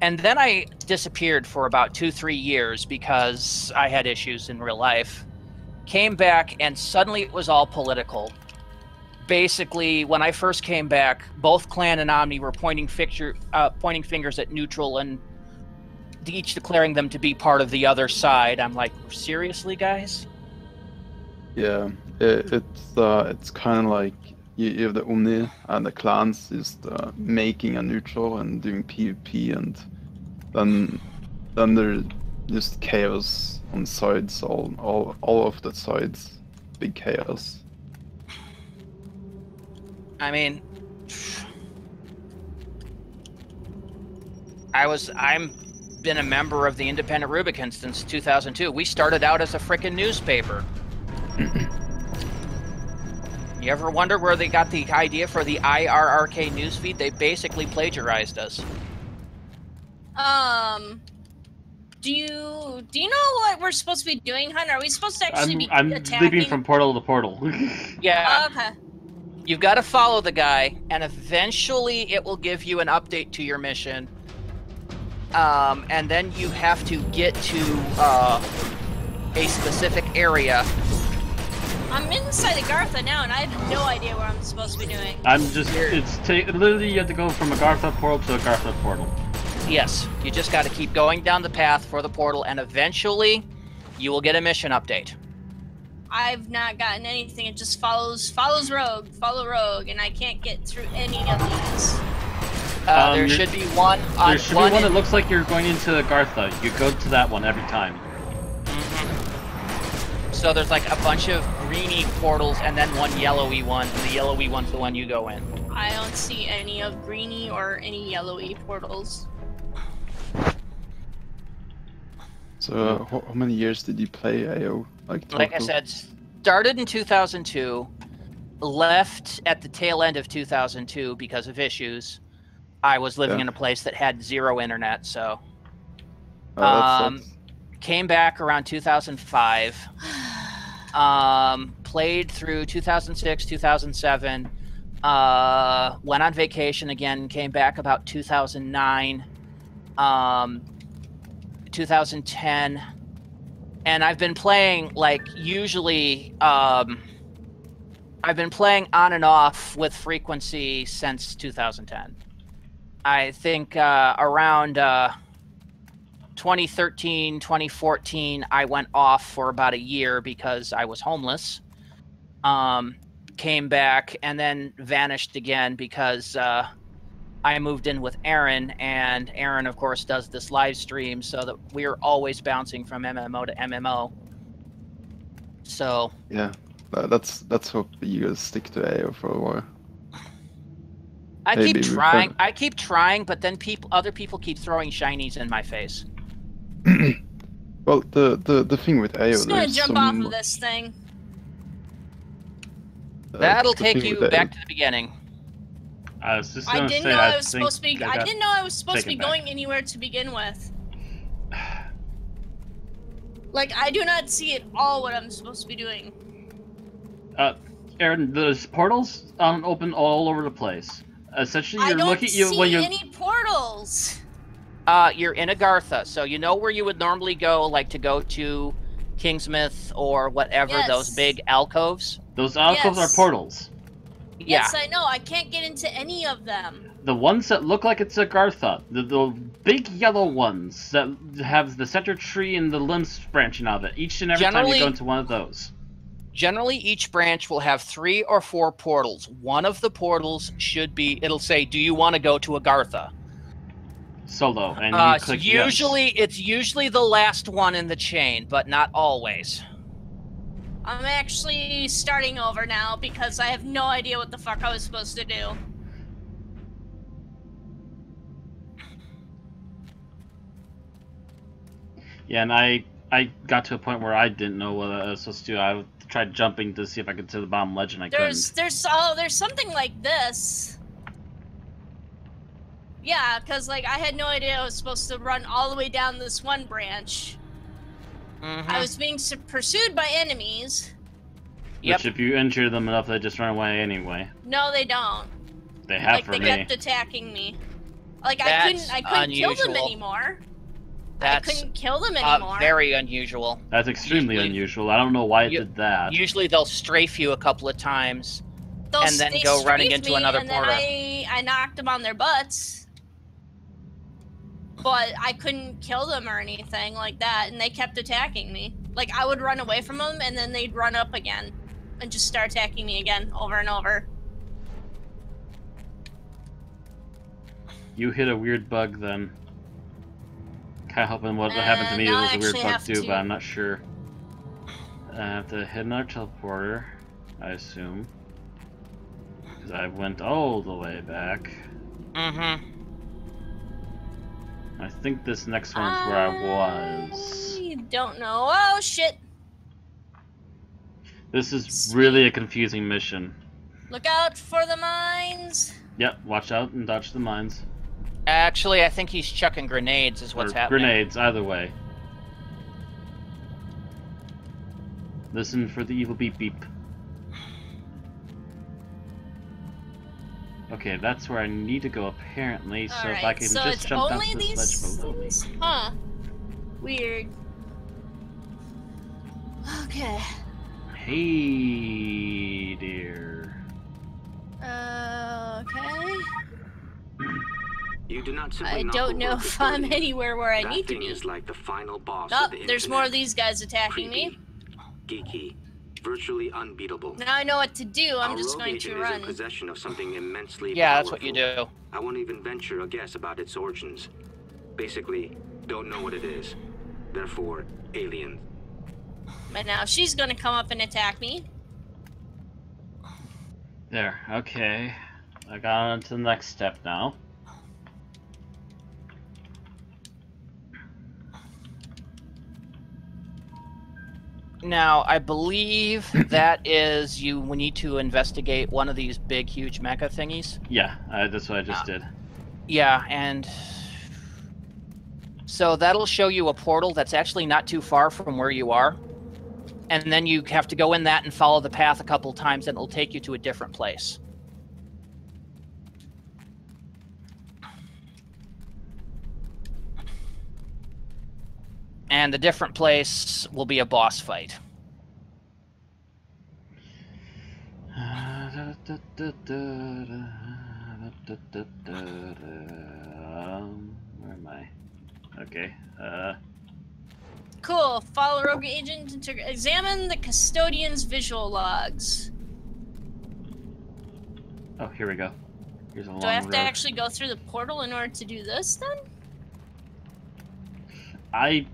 And then I disappeared for about 2-3 years because I had issues in real life. Came back, and suddenly it was all political. Basically, when I first came back, both Clan and Omni were pointing fingers at neutral and each declaring them to be part of the other side. I'm like, seriously, guys? Yeah, it's kind of like you have the Omni and the clans just making a neutral and doing PvP, and then there's just chaos on sides, all of the sides, big chaos. I mean, I'm been a member of the Independent Rubicon since 2002. We started out as a frickin' newspaper. You ever wonder where they got the idea for the IRRK newsfeed? They basically plagiarized us. Do you know what we're supposed to be doing, Hun? Are we supposed to actually be I'm attacking? leaping from portal to portal. Yeah. Okay. You've got to follow the guy, and eventually it will give you an update to your mission. And then you have to get to a specific area. I'm inside Agartha now, and I have no idea what I'm supposed to be doing. Literally you have to go from Agartha portal to Agartha portal. Yes, you just got to keep going down the path for the portal, and eventually you will get a mission update. I've not gotten anything. It just follows Rogue, follow Rogue, and I can't get through any of these. There should be one. There should be one that looks like you're going into Agartha. You go to that one every time. So there's like a bunch of greeny portals and then one yellowy one, and the yellowy one's the one you go in. I don't see any of greeny or any yellowy portals. So how many years did you play AO? Like I said, started in 2002, left at the tail end of 2002 because of issues. I was living in a place that had zero internet, so came back around 2005. Played through 2006, 2007. Went on vacation again. Came back about 2009, 2010, and I've been playing usually. I've been playing on and off with frequency since 2010. I think around 2013, 2014, I went off for about a year because I was homeless. Came back and then vanished again because I moved in with Aaron, and Aaron, of course, does this live stream, so that we're always bouncing from MMO to MMO. So yeah, let's hope you guys stick to AO for a while. I keep trying, but then other people keep throwing shinies in my face. Well, the thing with AO, I'm just gonna jump off of this thing. That'll take you back to the beginning. I was just gonna say, I didn't know I was supposed to be going anywhere to begin with. Like, I do not see at all what I'm supposed to be doing. Aaron, there's portals open all over the place. Essentially, I don't see any portals. You're in Agartha, so you know where you would normally go, to go to Kingsmith or whatever, those big alcoves? Those alcoves are portals. Yes, I know. I can't get into any of them. The ones that look like it's Agartha, the big yellow ones that have the center tree and the limbs branching out of it. Each and every time you go into one of those. Generally, each branch will have 3 or 4 portals. One of the portals it'll say, do you want to go to Agartha? Solo, and you click yes. It's usually the last one in the chain, but not always. I'm actually starting over now because I have no idea what the fuck I was supposed to do. Yeah, and I got to a point where I didn't know what I was supposed to do. I tried jumping to see if I could to the bottom ledge, and I couldn't. There's something like this. Yeah, because I had no idea I was supposed to run all the way down this one branch. Mm-hmm. I was being pursued by enemies. Which, if you injure them enough, they just run away anyway. No, they don't. They have for me. They kept attacking me. I couldn't kill them anymore. I couldn't kill them anymore. Very unusual. That's extremely unusual. I don't know why it did that. Usually they'll strafe you a couple of times and then go running into another portal. Then I knocked them on their butts. But I couldn't kill them or anything like that, and they kept attacking me. I would run away from them, and then they'd run up again and just start attacking me again over and over. You hit a weird bug then. Kind of hoping what happened to me was a weird bug too, but I'm not sure. I have to hit another teleporter, I assume. Because I went all the way back. Mm-hmm. I think this next one's where I was. I don't know. Oh, shit. This is really a confusing mission. Look out for the mines. Yep, watch out and dodge the mines. Actually, I think he's chucking grenades is what's happening. Grenades, either way. Listen for the evil beep beep. Okay, that's where I need to go apparently. So right, if I can so just jump down to this ledge below me. Huh. Weird. Okay. Hey, dear. Okay. You do not I don't know if I'm anywhere where I need to be. Is like the final boss Oh, of the there's internet. more of these guys attacking me. Geeky, virtually unbeatable. Now I know what to do. I'm just going to run. Is in possession of something immensely yeah, powerful. That's what you do. I won't even venture a guess about its origins. Basically, don't know what it is. Therefore, alien. But now she's going to come up and attack me. There, okay. I got on to the next step now. Now, I believe that is you need to investigate one of these big, huge mecha thingies. Yeah, that's what I just did. Yeah, and so that'll show you a portal that's actually not too far from where you are. And then you have to go in that and follow the path a couple times, and it'll take you to a different place. And the different place will be a boss fight. Where am I? Okay. Cool. Follow rogue agent to examine the custodian's visual logs. Oh, here we go. Here's a long Do I have road. to actually go through the portal in order to do this then? I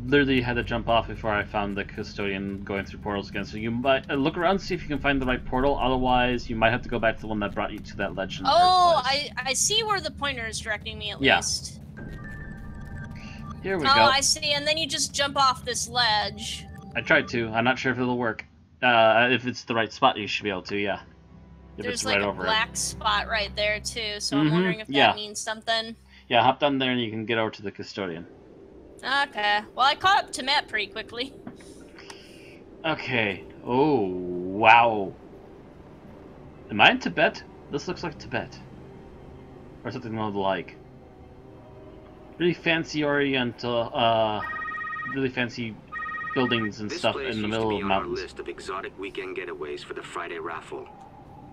literally had to jump off before I found the custodian going through portals again. So you might look around, see if you can find the right portal. Otherwise, you might have to go back to the one that brought you to that ledge in the first place. I see where the pointer is directing me at Yeah. least. Here we go. Oh, I see. And then you just jump off this ledge. I tried to. I'm not sure if it'll work. If it's the right spot, you should be able to. Yeah. If There's it's like right a over black spot right there too. So I'm Mhm, wondering if yeah. that means something. Yeah, hop down there and you can get over to the custodian. Okay. Well, I caught up to Matt pretty quickly. Okay. Oh, wow. Am I in Tibet? This looks like Tibet. Or something of the like. Really fancy oriental, really fancy buildings and This stuff place in the used middle to of be on our mountains. list of exotic weekend getaways for the Friday raffle,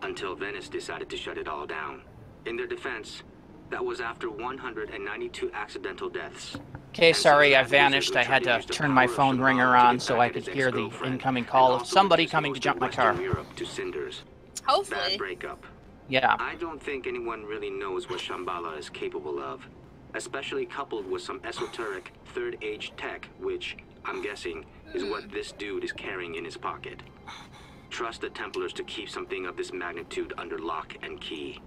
until Venice decided to shut it all down. In their defense, that was after 192 accidental deaths. Okay, sorry, I vanished. I had to turn my phone ringer on so I could hear the incoming call of somebody coming to jump my car. Europe to cinders. Hopefully. Bad breakup. Yeah. I don't think anyone really knows what Shambhala is capable of, especially coupled with some esoteric third age tech, which, I'm guessing, is what this dude is carrying in his pocket. Trust the Templars to keep something of this magnitude under lock and key.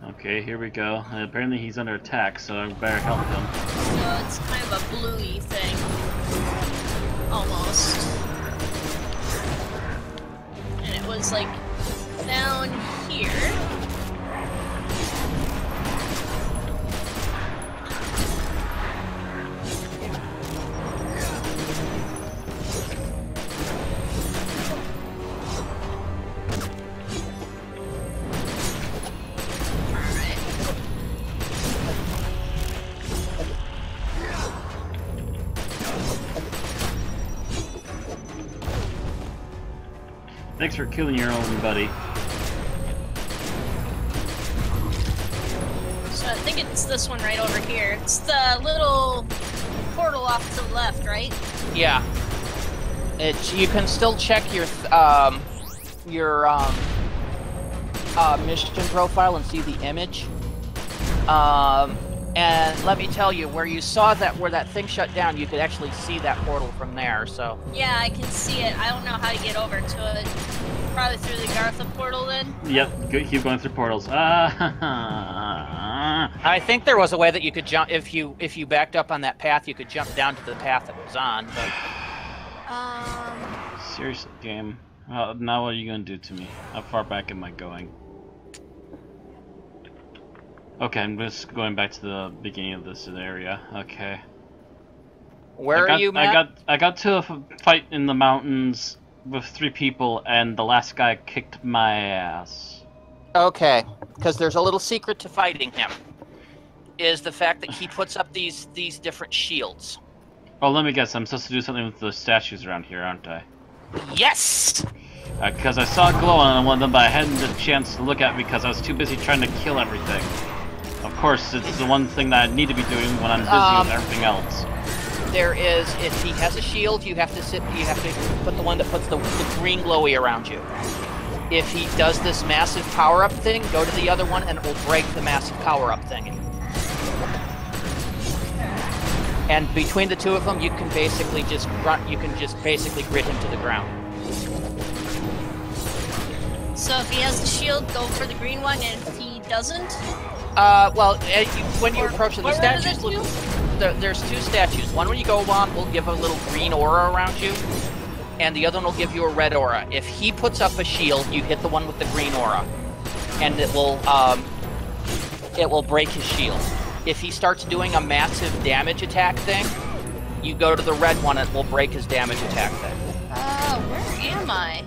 Okay, here we go. Apparently he's under attack, so I better help him. So it's kind of a bluey thing. Almost. And it was like down here. Thanks for killing your own buddy. So I think it's this one right over here. It's the little portal off to the left, right? Yeah. You can still check your mission profile and see the image. And let me tell you, where you saw that, where that thing shut down, you could actually see that portal from there, so. Yeah, I can see it. I don't know how to get over to it. Probably through the Gartha portal then? Yep, keep going through portals. I think there was a way that you could jump, if you backed up on that path, you could jump down to the path that was on, but... Seriously, game. Now what are you gonna do to me? How far back am I going? Okay, I'm just going back to the beginning of this area. Okay. Where are you, Matt? I got to a fight in the mountains with 3 people, and the last guy kicked my ass. Okay, because there's a little secret to fighting him. Is the fact that he puts up these different shields. Oh, let me guess. I'm supposed to do something with the statues around here, aren't I? Yes! Because I saw a glow on one of them, but I hadn't had a chance to look at it because I was too busy trying to kill everything. Of course, it's the one thing that I need to be doing when I'm busy with everything else. There is, if he has a shield, you have to put the one that puts the green glowy around you. If he does this massive power-up thing, go to the other one and it will break the massive power-up thing. And between the two of them, you can basically just grid him to the ground. So if he has the shield, go for the green one, and if he doesn't? Well, when you approach the statues, there's two statues. One when you go on will give a little green aura around you, and the other one will give you a red aura. If he puts up a shield, you hit the one with the green aura, and it will break his shield. If he starts doing a massive damage attack thing, you go to the red one, and it will break his damage attack thing. Where am I?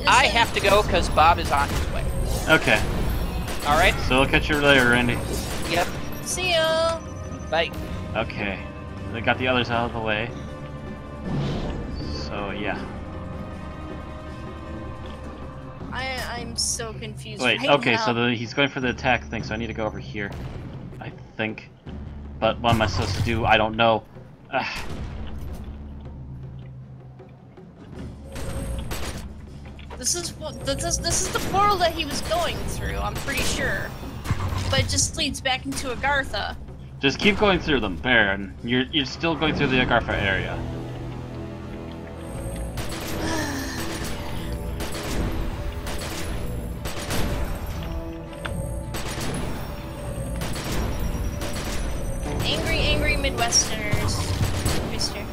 I have to go because Bob is on his way. Okay. Alright? So I'll catch you later, Randy. Yep. See ya! Bye. Okay. I got the others out of the way. So, yeah. I'm so confused. Wait, right okay, now. so he's going for the attack thing, so I need to go over here. I think. But what am I supposed to do? I don't know. This is the portal that he was going through, I'm pretty sure. But it just leads back into Agartha. Just keep going through them, Baron. You're still going through the Agartha area. Angry Midwesterners. Mister.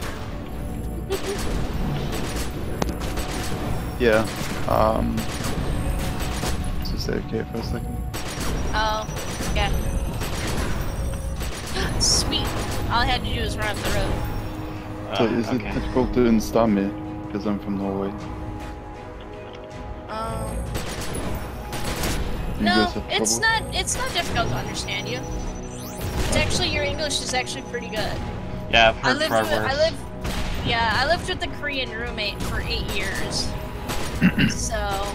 Yeah. Just AFK for a second. Oh, yeah. Sweet. All I had to do was run up the road. So is it difficult to install me? Because I'm from Norway. No, it's not difficult to understand you. It's actually, your English is actually pretty good. Yeah, I've heard far worse. I lived with a Korean roommate for 8 years. So,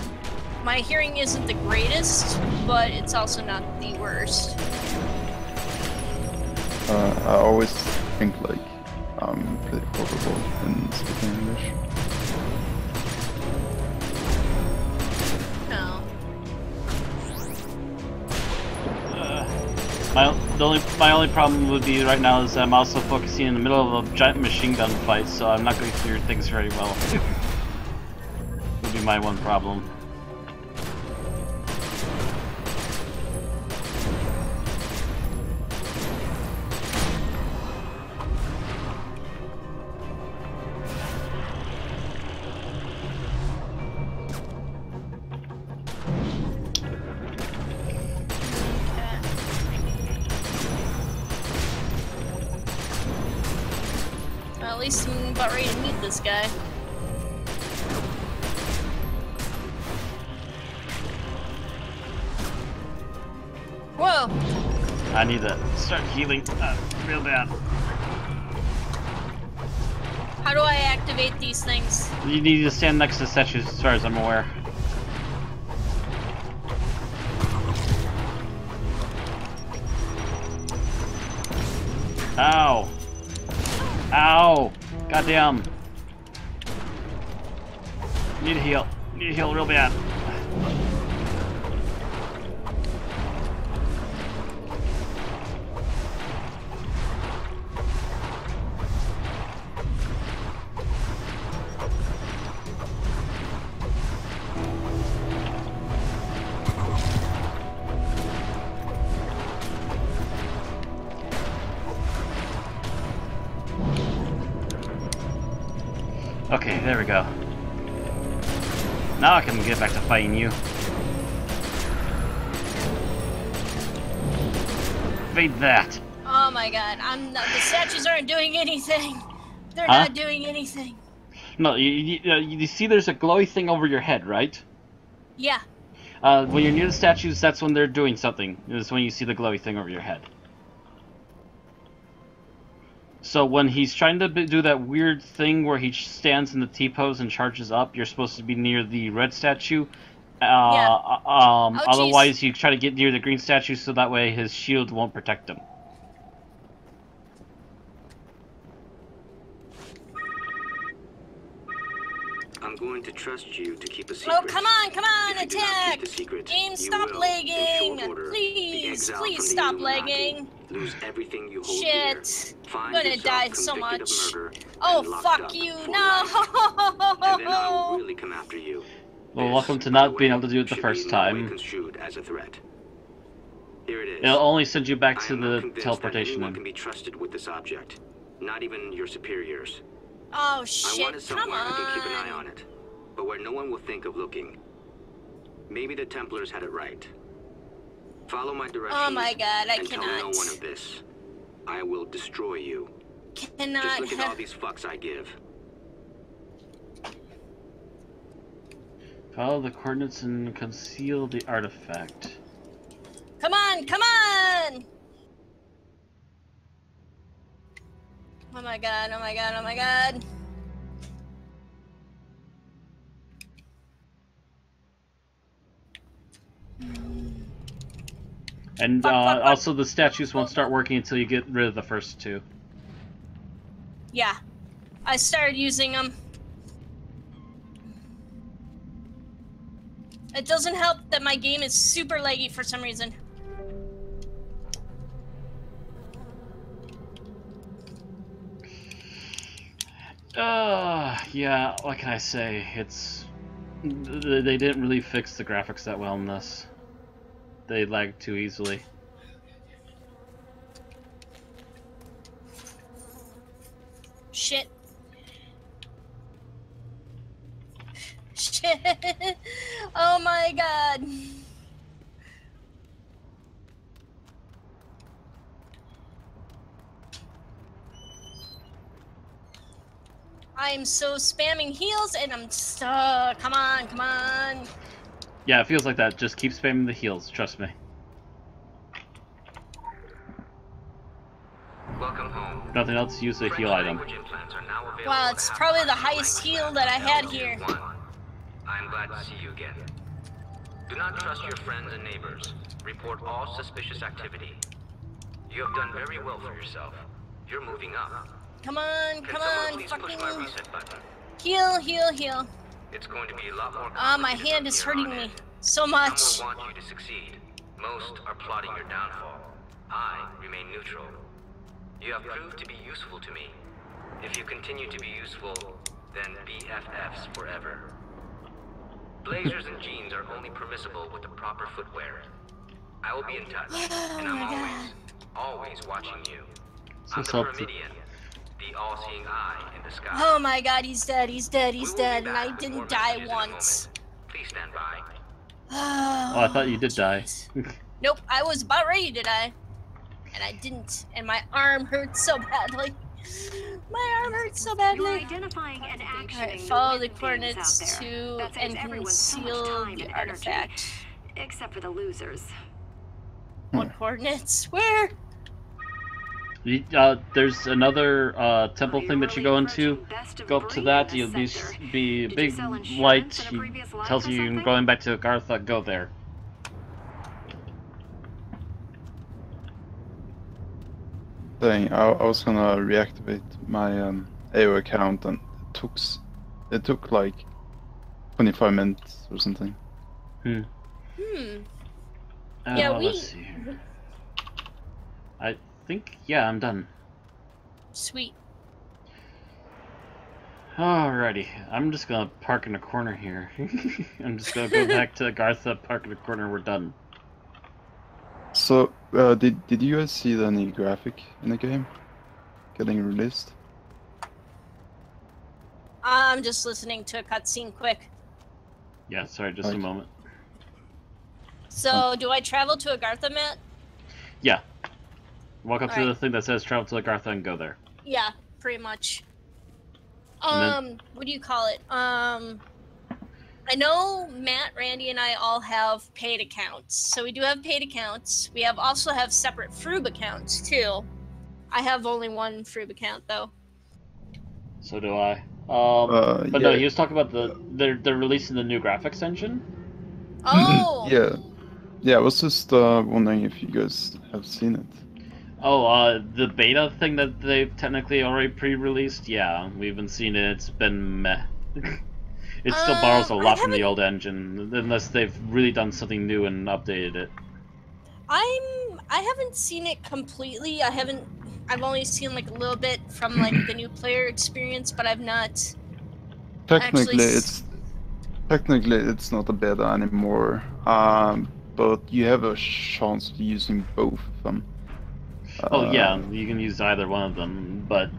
my hearing isn't the greatest, but it's also not the worst. I always think like I'm pretty horrible in speaking English. No. My only problem would be right now is I'm also focusing in the middle of a giant machine gun fight, so I'm not going to hear things very well. Would be my one problem. Well, at least I'm about ready to meet this guy. Whoa! I need to start healing real bad. How do I activate these things? You need to stand next to the statues as far as I'm aware. Ow! Ow! Goddamn! Need to heal. Need to heal real bad. Okay, there we go. Now I can get back to fighting you. Evade that. Oh my god, the statues aren't doing anything. They're Huh? not doing anything. No, you see there's a glowy thing over your head, right? Yeah. When you're near the statues, that's when they're doing something. It's when you see the glowy thing over your head. So when he's trying to do that weird thing where he stands in the T-pose and charges up, you're supposed to be near the red statue. Otherwise, you try to get near the green statue so that way his shield won't protect him. I'm going to trust you to keep a secret. Oh, come on, attack! Game, stop lagging! Please stop lagging! Lose everything you hold Shit! I'm gonna die so much. Oh, fuck you! No! And then I'll really come after you. Well, welcome to not being able to do it the first time. Construed as a threat. Here it is. It'll only send you back to the teleportation. No one can be trusted with this object. Not even your superiors. Oh shit, I want it somewhere come on. I can keep an eye on it, but where no one will think of looking. Maybe the Templars had it right. Follow my directions. Oh my god, I and cannot. tell no one of this. I will destroy you. Cannot. Just look at all these fucks I give. Follow the coordinates and conceal the artifact. Come on, come on! Oh my god, oh my god, oh my god. And fuck. also the statues won't start working until you get rid of the first two. Yeah, I started using them. It doesn't help that my game is super laggy for some reason. Yeah, what can I say? They didn't really fix the graphics that well in this. They lag too easily. Shit. Shit. Oh my god. I am so spamming heals and I'm stuck. Come on, come on. Yeah, it feels like that. Just keep spamming the heals, trust me. Welcome home. Nothing else, use a heal item. Wow, it's probably the highest heal that I had here. I'm glad to see you again. Do not trust your friends and neighbors. Report all suspicious activity. You have done very well for yourself. You're moving up. Come on, Can come someone on, please fucking push my reset button? heal, heal, heal. It's going to be a lot more Ah, my complicated hand is from here hurting on me in. so much. Some will want you to succeed. Most are plotting your downfall. I remain neutral. You have proved to be useful to me. If you continue to be useful, then BFFs forever. Blazers and jeans are only permissible with the proper footwear. I will be in touch, and I'm always watching you. I'm the Pyramidian, the all-seeing eye in the sky. Oh my god, he's dead, he's dead, he's dead, and I didn't die once. Please stand by. Oh, I thought you did die. Nope, I was about ready to die. And I didn't, and my arm hurts so badly. My arm hurts so badly. You're identifying and actioning Alright, follow the things coordinates out there. to That saves and everyone so much conceal time the and energy. artifact. Except for the losers. What coordinates? Where? There's another temple thing that you go into. Go up to that, you'll be a big light. He tells you you're going back to Agartha. Go there. Dang, I was gonna reactivate my AO account and it took like 25 minutes or something. Yeah, let's see here. I think, yeah, I'm done. Sweet. Alrighty, I'm just gonna park in a corner here. I'm just gonna go back to Agartha, park in a corner, we're done. So, did you guys see any graphic in the game getting released? I'm just listening to a cutscene quick. Yeah, sorry, just a moment. So, do I travel to Agartha, Matt? Yeah. Walk up to the Alright. thing that says travel to Agartha and go there. Yeah, pretty much. And What do you call it? I I know Matt, Randy, and I all have paid accounts. So we do have paid accounts. We also have separate Froob accounts, too. I have only one Froob account, though. So do I. But yeah. no, he was talking about they're releasing the new graphics engine. Oh! Yeah, I was just wondering if you guys have seen it. Oh, the beta thing that they've technically already pre-released? Yeah, we haven't seen it. It's been meh. It still borrows a lot from the old engine, unless they've really done something new and updated it. I haven't seen it completely. I've only seen like a little bit from like the new player experience, but I've not. Technically, it's not a beta anymore. But you have a chance of using both of them. Oh yeah, you can use either one of them, but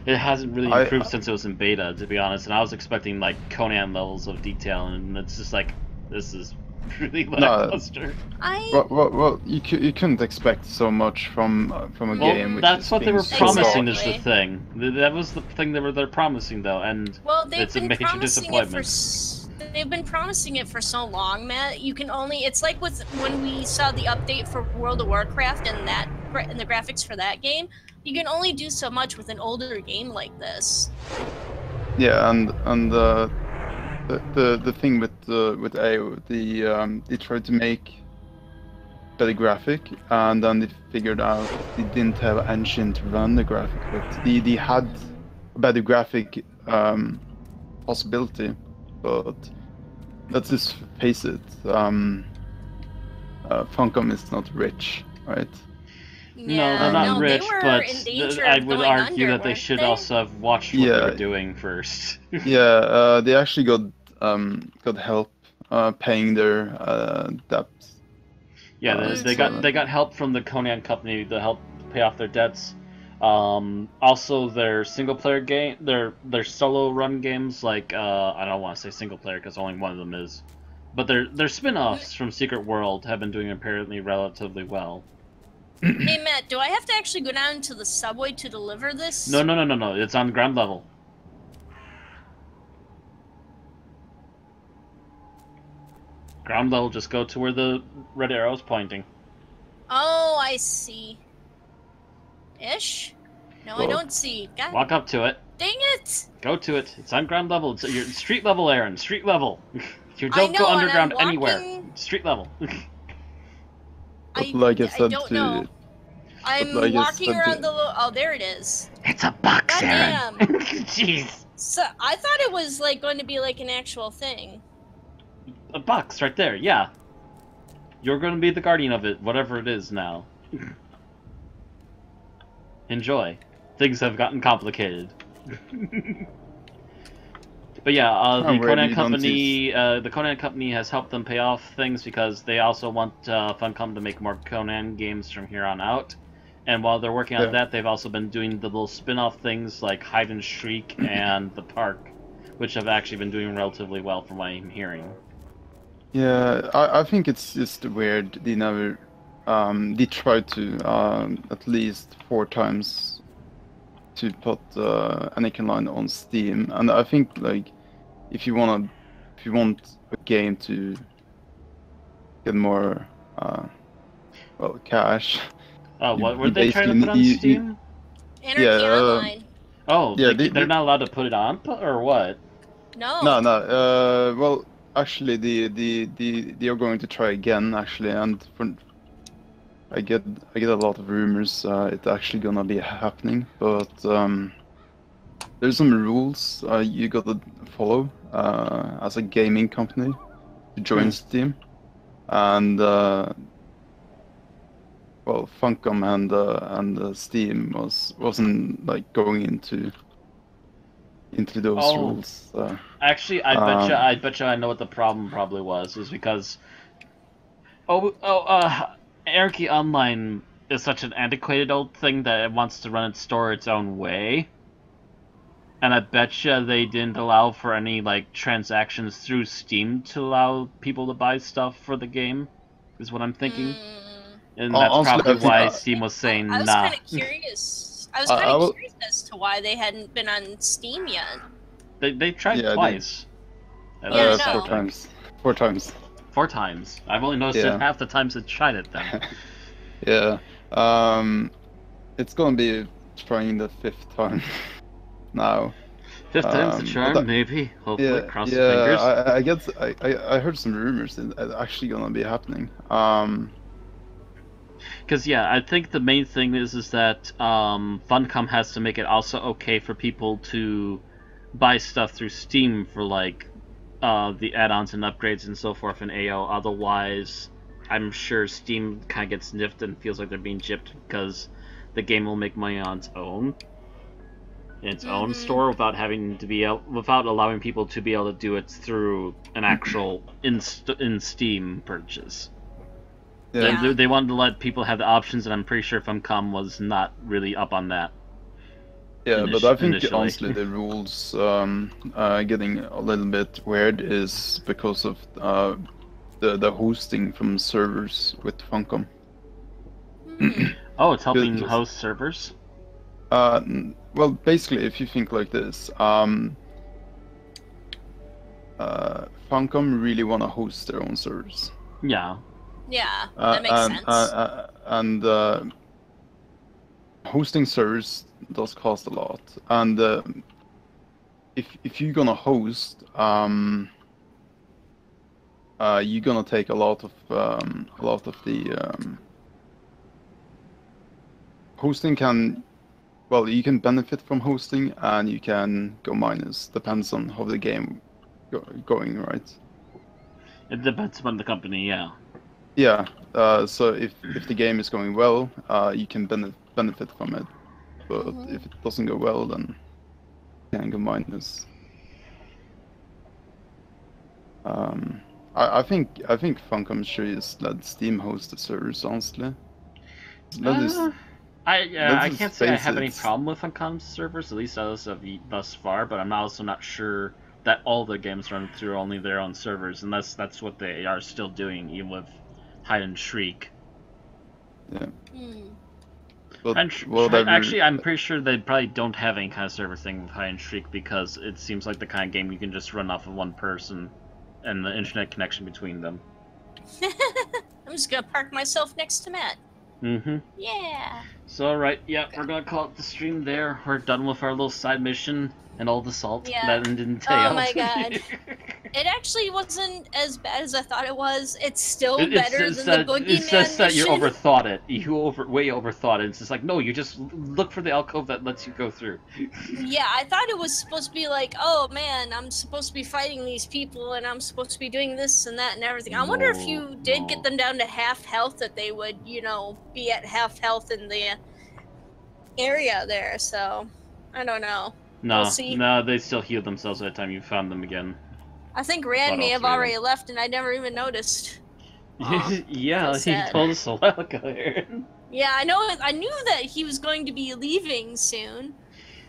it hasn't really improved since it was in beta, to be honest. And I was expecting like Conan levels of detail, and it's just like, this is really lackluster. Well, you couldn't expect so much from a game. That's what they were promising. Is the thing. That was the thing they're promising, though, and it's a major disappointment. They've been promising it for so long, Matt. You can only. It's like with when we saw the update for World of Warcraft and the graphics for that game. You can only do so much with an older game like this. Yeah, and the thing with AO, they tried to make better graphic, and then they figured out they didn't have an engine to run the graphic, but they had a better graphic possibility. But let's just face it, Funcom is not rich, right? No, they're not rich, but I would argue that they should also have watched what they were doing first. Yeah, they actually got help paying their debts. Yeah, they got help from the Conan company to help pay off their debts. Also, their single player game, their solo run games, like I don't want to say single player because only one of them is, but their spin-offs from Secret World have been doing apparently relatively well. Hey Matt, do I have to actually go down to the subway to deliver this? No, it's on ground level. Ground level, just go to where the red arrow is pointing. Oh, I see. Ish? No, I don't see. God. Walk up to it. Dang it! Go to it. It's on ground level. It's your street level, Aaron. Street level. You don't go underground anywhere. Street level. I don't know. I'm walking around the. Oh, there it is. It's a box, Aaron. Jeez. So I thought it was like going to be like an actual thing. A box right there. Yeah. You're going to be the guardian of it, whatever it is now. Enjoy. Things have gotten complicated. But yeah, the Conan company has helped them pay off things because they also want Funcom to make more Conan games from here on out. And while they're working on that, they've also been doing the little spin-off things like Hide and Shriek and The Park, which have actually been doing relatively well from what I'm hearing. Yeah, I think it's just weird. They never, they tried to at least 4 times to put Anakin Line on Steam, and I think like if you want a game to get more cash. What were they trying to put on Steam? Anarchy Online. Oh, yeah, they're not allowed to put it on, or what? No. No. Well, actually, they are going to try again. Actually, and I get a lot of rumors it's actually gonna be happening, but there's some rules you gotta follow as a gaming company to join Steam, and well, Funcom and Steam wasn't like going into those rules. Actually, I bet you I know what the problem probably was. Is because Anarchy Online is such an antiquated old thing that it wants to run its store its own way. And I betcha they didn't allow for any like transactions through Steam to allow people to buy stuff for the game, is what I'm thinking. And that's probably why Steam was saying nah. I was kind of curious. I was kind of curious as to why they hadn't been on Steam yet. They tried twice. Yeah, no. 4 times. 4 times. 4 times. I've only noticed it half the times it tried it then. Yeah. It's gonna be trying the 5th time now. 5th time's the charm, maybe. Hopefully, cross the fingers. I guess I heard some rumors that it's actually gonna be happening. Because yeah, I think the main thing is that Funcom has to make it also okay for people to buy stuff through Steam for like the add-ons and upgrades and so forth in AO. Otherwise, I'm sure Steam kind of gets niffed and feels like they're being gypped because the game will make money on its own, in its own store, without having to be without allowing people to be able to do it through an actual in Steam purchase. Yeah. They wanted to let people have the options, and I'm pretty sure Funcom was not really up on that. Yeah, but I think honestly the rules getting a little bit weird is because of the hosting from servers with Funcom. Oh, it's helping host servers? Well, basically, if you think like this, Funcom really want to host their own servers. Yeah. Yeah, that makes sense. And hosting servers does cost a lot, and if you're gonna host, you're gonna take a lot of the hosting can. Well, you can benefit from hosting, and you can go minus. Depends on how the game going, right? It depends on the company, yeah. Yeah. So if the game is going well, you can benefit from it. But if it doesn't go well, then you can go minus. I think Funcom should just let Steam host the servers, honestly. I can't say I have any problem with Funcom's servers, at least as of thus far, but I'm also not sure that all the games run through only their own servers, unless that's what they are still doing, even with Hide and Shriek. Yeah. But, actually, I'm pretty sure they probably don't have any kind of server thing with Hide and Shriek, because it seems like the kind of game you can just run off of one person and the internet connection between them. I'm just gonna park myself next to Matt. Yeah. So, alright, yeah, we're gonna call it the stream there. We're done with our little side mission and all the salt that it entailed. Oh my god. It actually wasn't as bad as I thought it was. It's still better than the Boogeyman mission. It says that you overthought it. You way overthought it. It's just like, no, you just look for the alcove that lets you go through. Yeah, I thought it was supposed to be like, oh man, I'm supposed to be fighting these people and I'm supposed to be doing this and that and everything. I wonder if you did get them down to half health, that they would, you know, be at half health in the area there, so I don't know. No, we'll see. No, they still heal themselves by the time you found them again. I think Rand may have already left and I never even noticed. Yeah, he told us a while ago. Yeah, I knew that he was going to be leaving soon.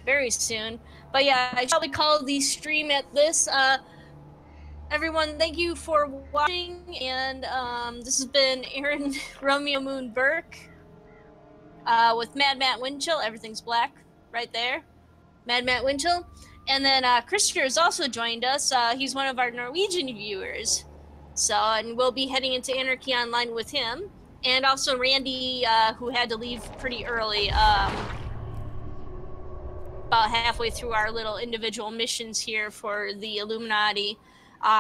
Very soon. But yeah, I shall call the stream at this. Everyone, thank you for watching, and this has been Aaron Romeo Moon Burke with Mad Matt Winchell. Everything's black right there. Mad Matt Winchell. And then Christopher has also joined us. He's one of our Norwegian viewers. So, and we'll be heading into Anarchy Online with him. And also Randy, who had to leave pretty early, about halfway through our little individual missions here for the Illuminati.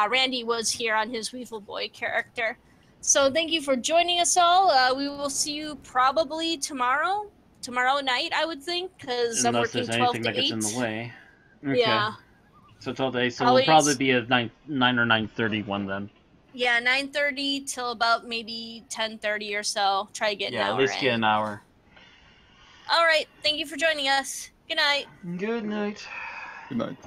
Randy was here on his Weevil Boy character. So thank you for joining us all. We will see you probably tomorrow night, I would think, because I'm working 12 to 8. Unless there's anything that gets in the way. Okay. Yeah. So 12 days, so it'll probably be a 9 or 9:30 one then. Yeah, 9:30 till about maybe 10:30 or so. Try to get an hour. Yeah, at least get an hour. All right. Thank you for joining us. Good night. Good night. Good night.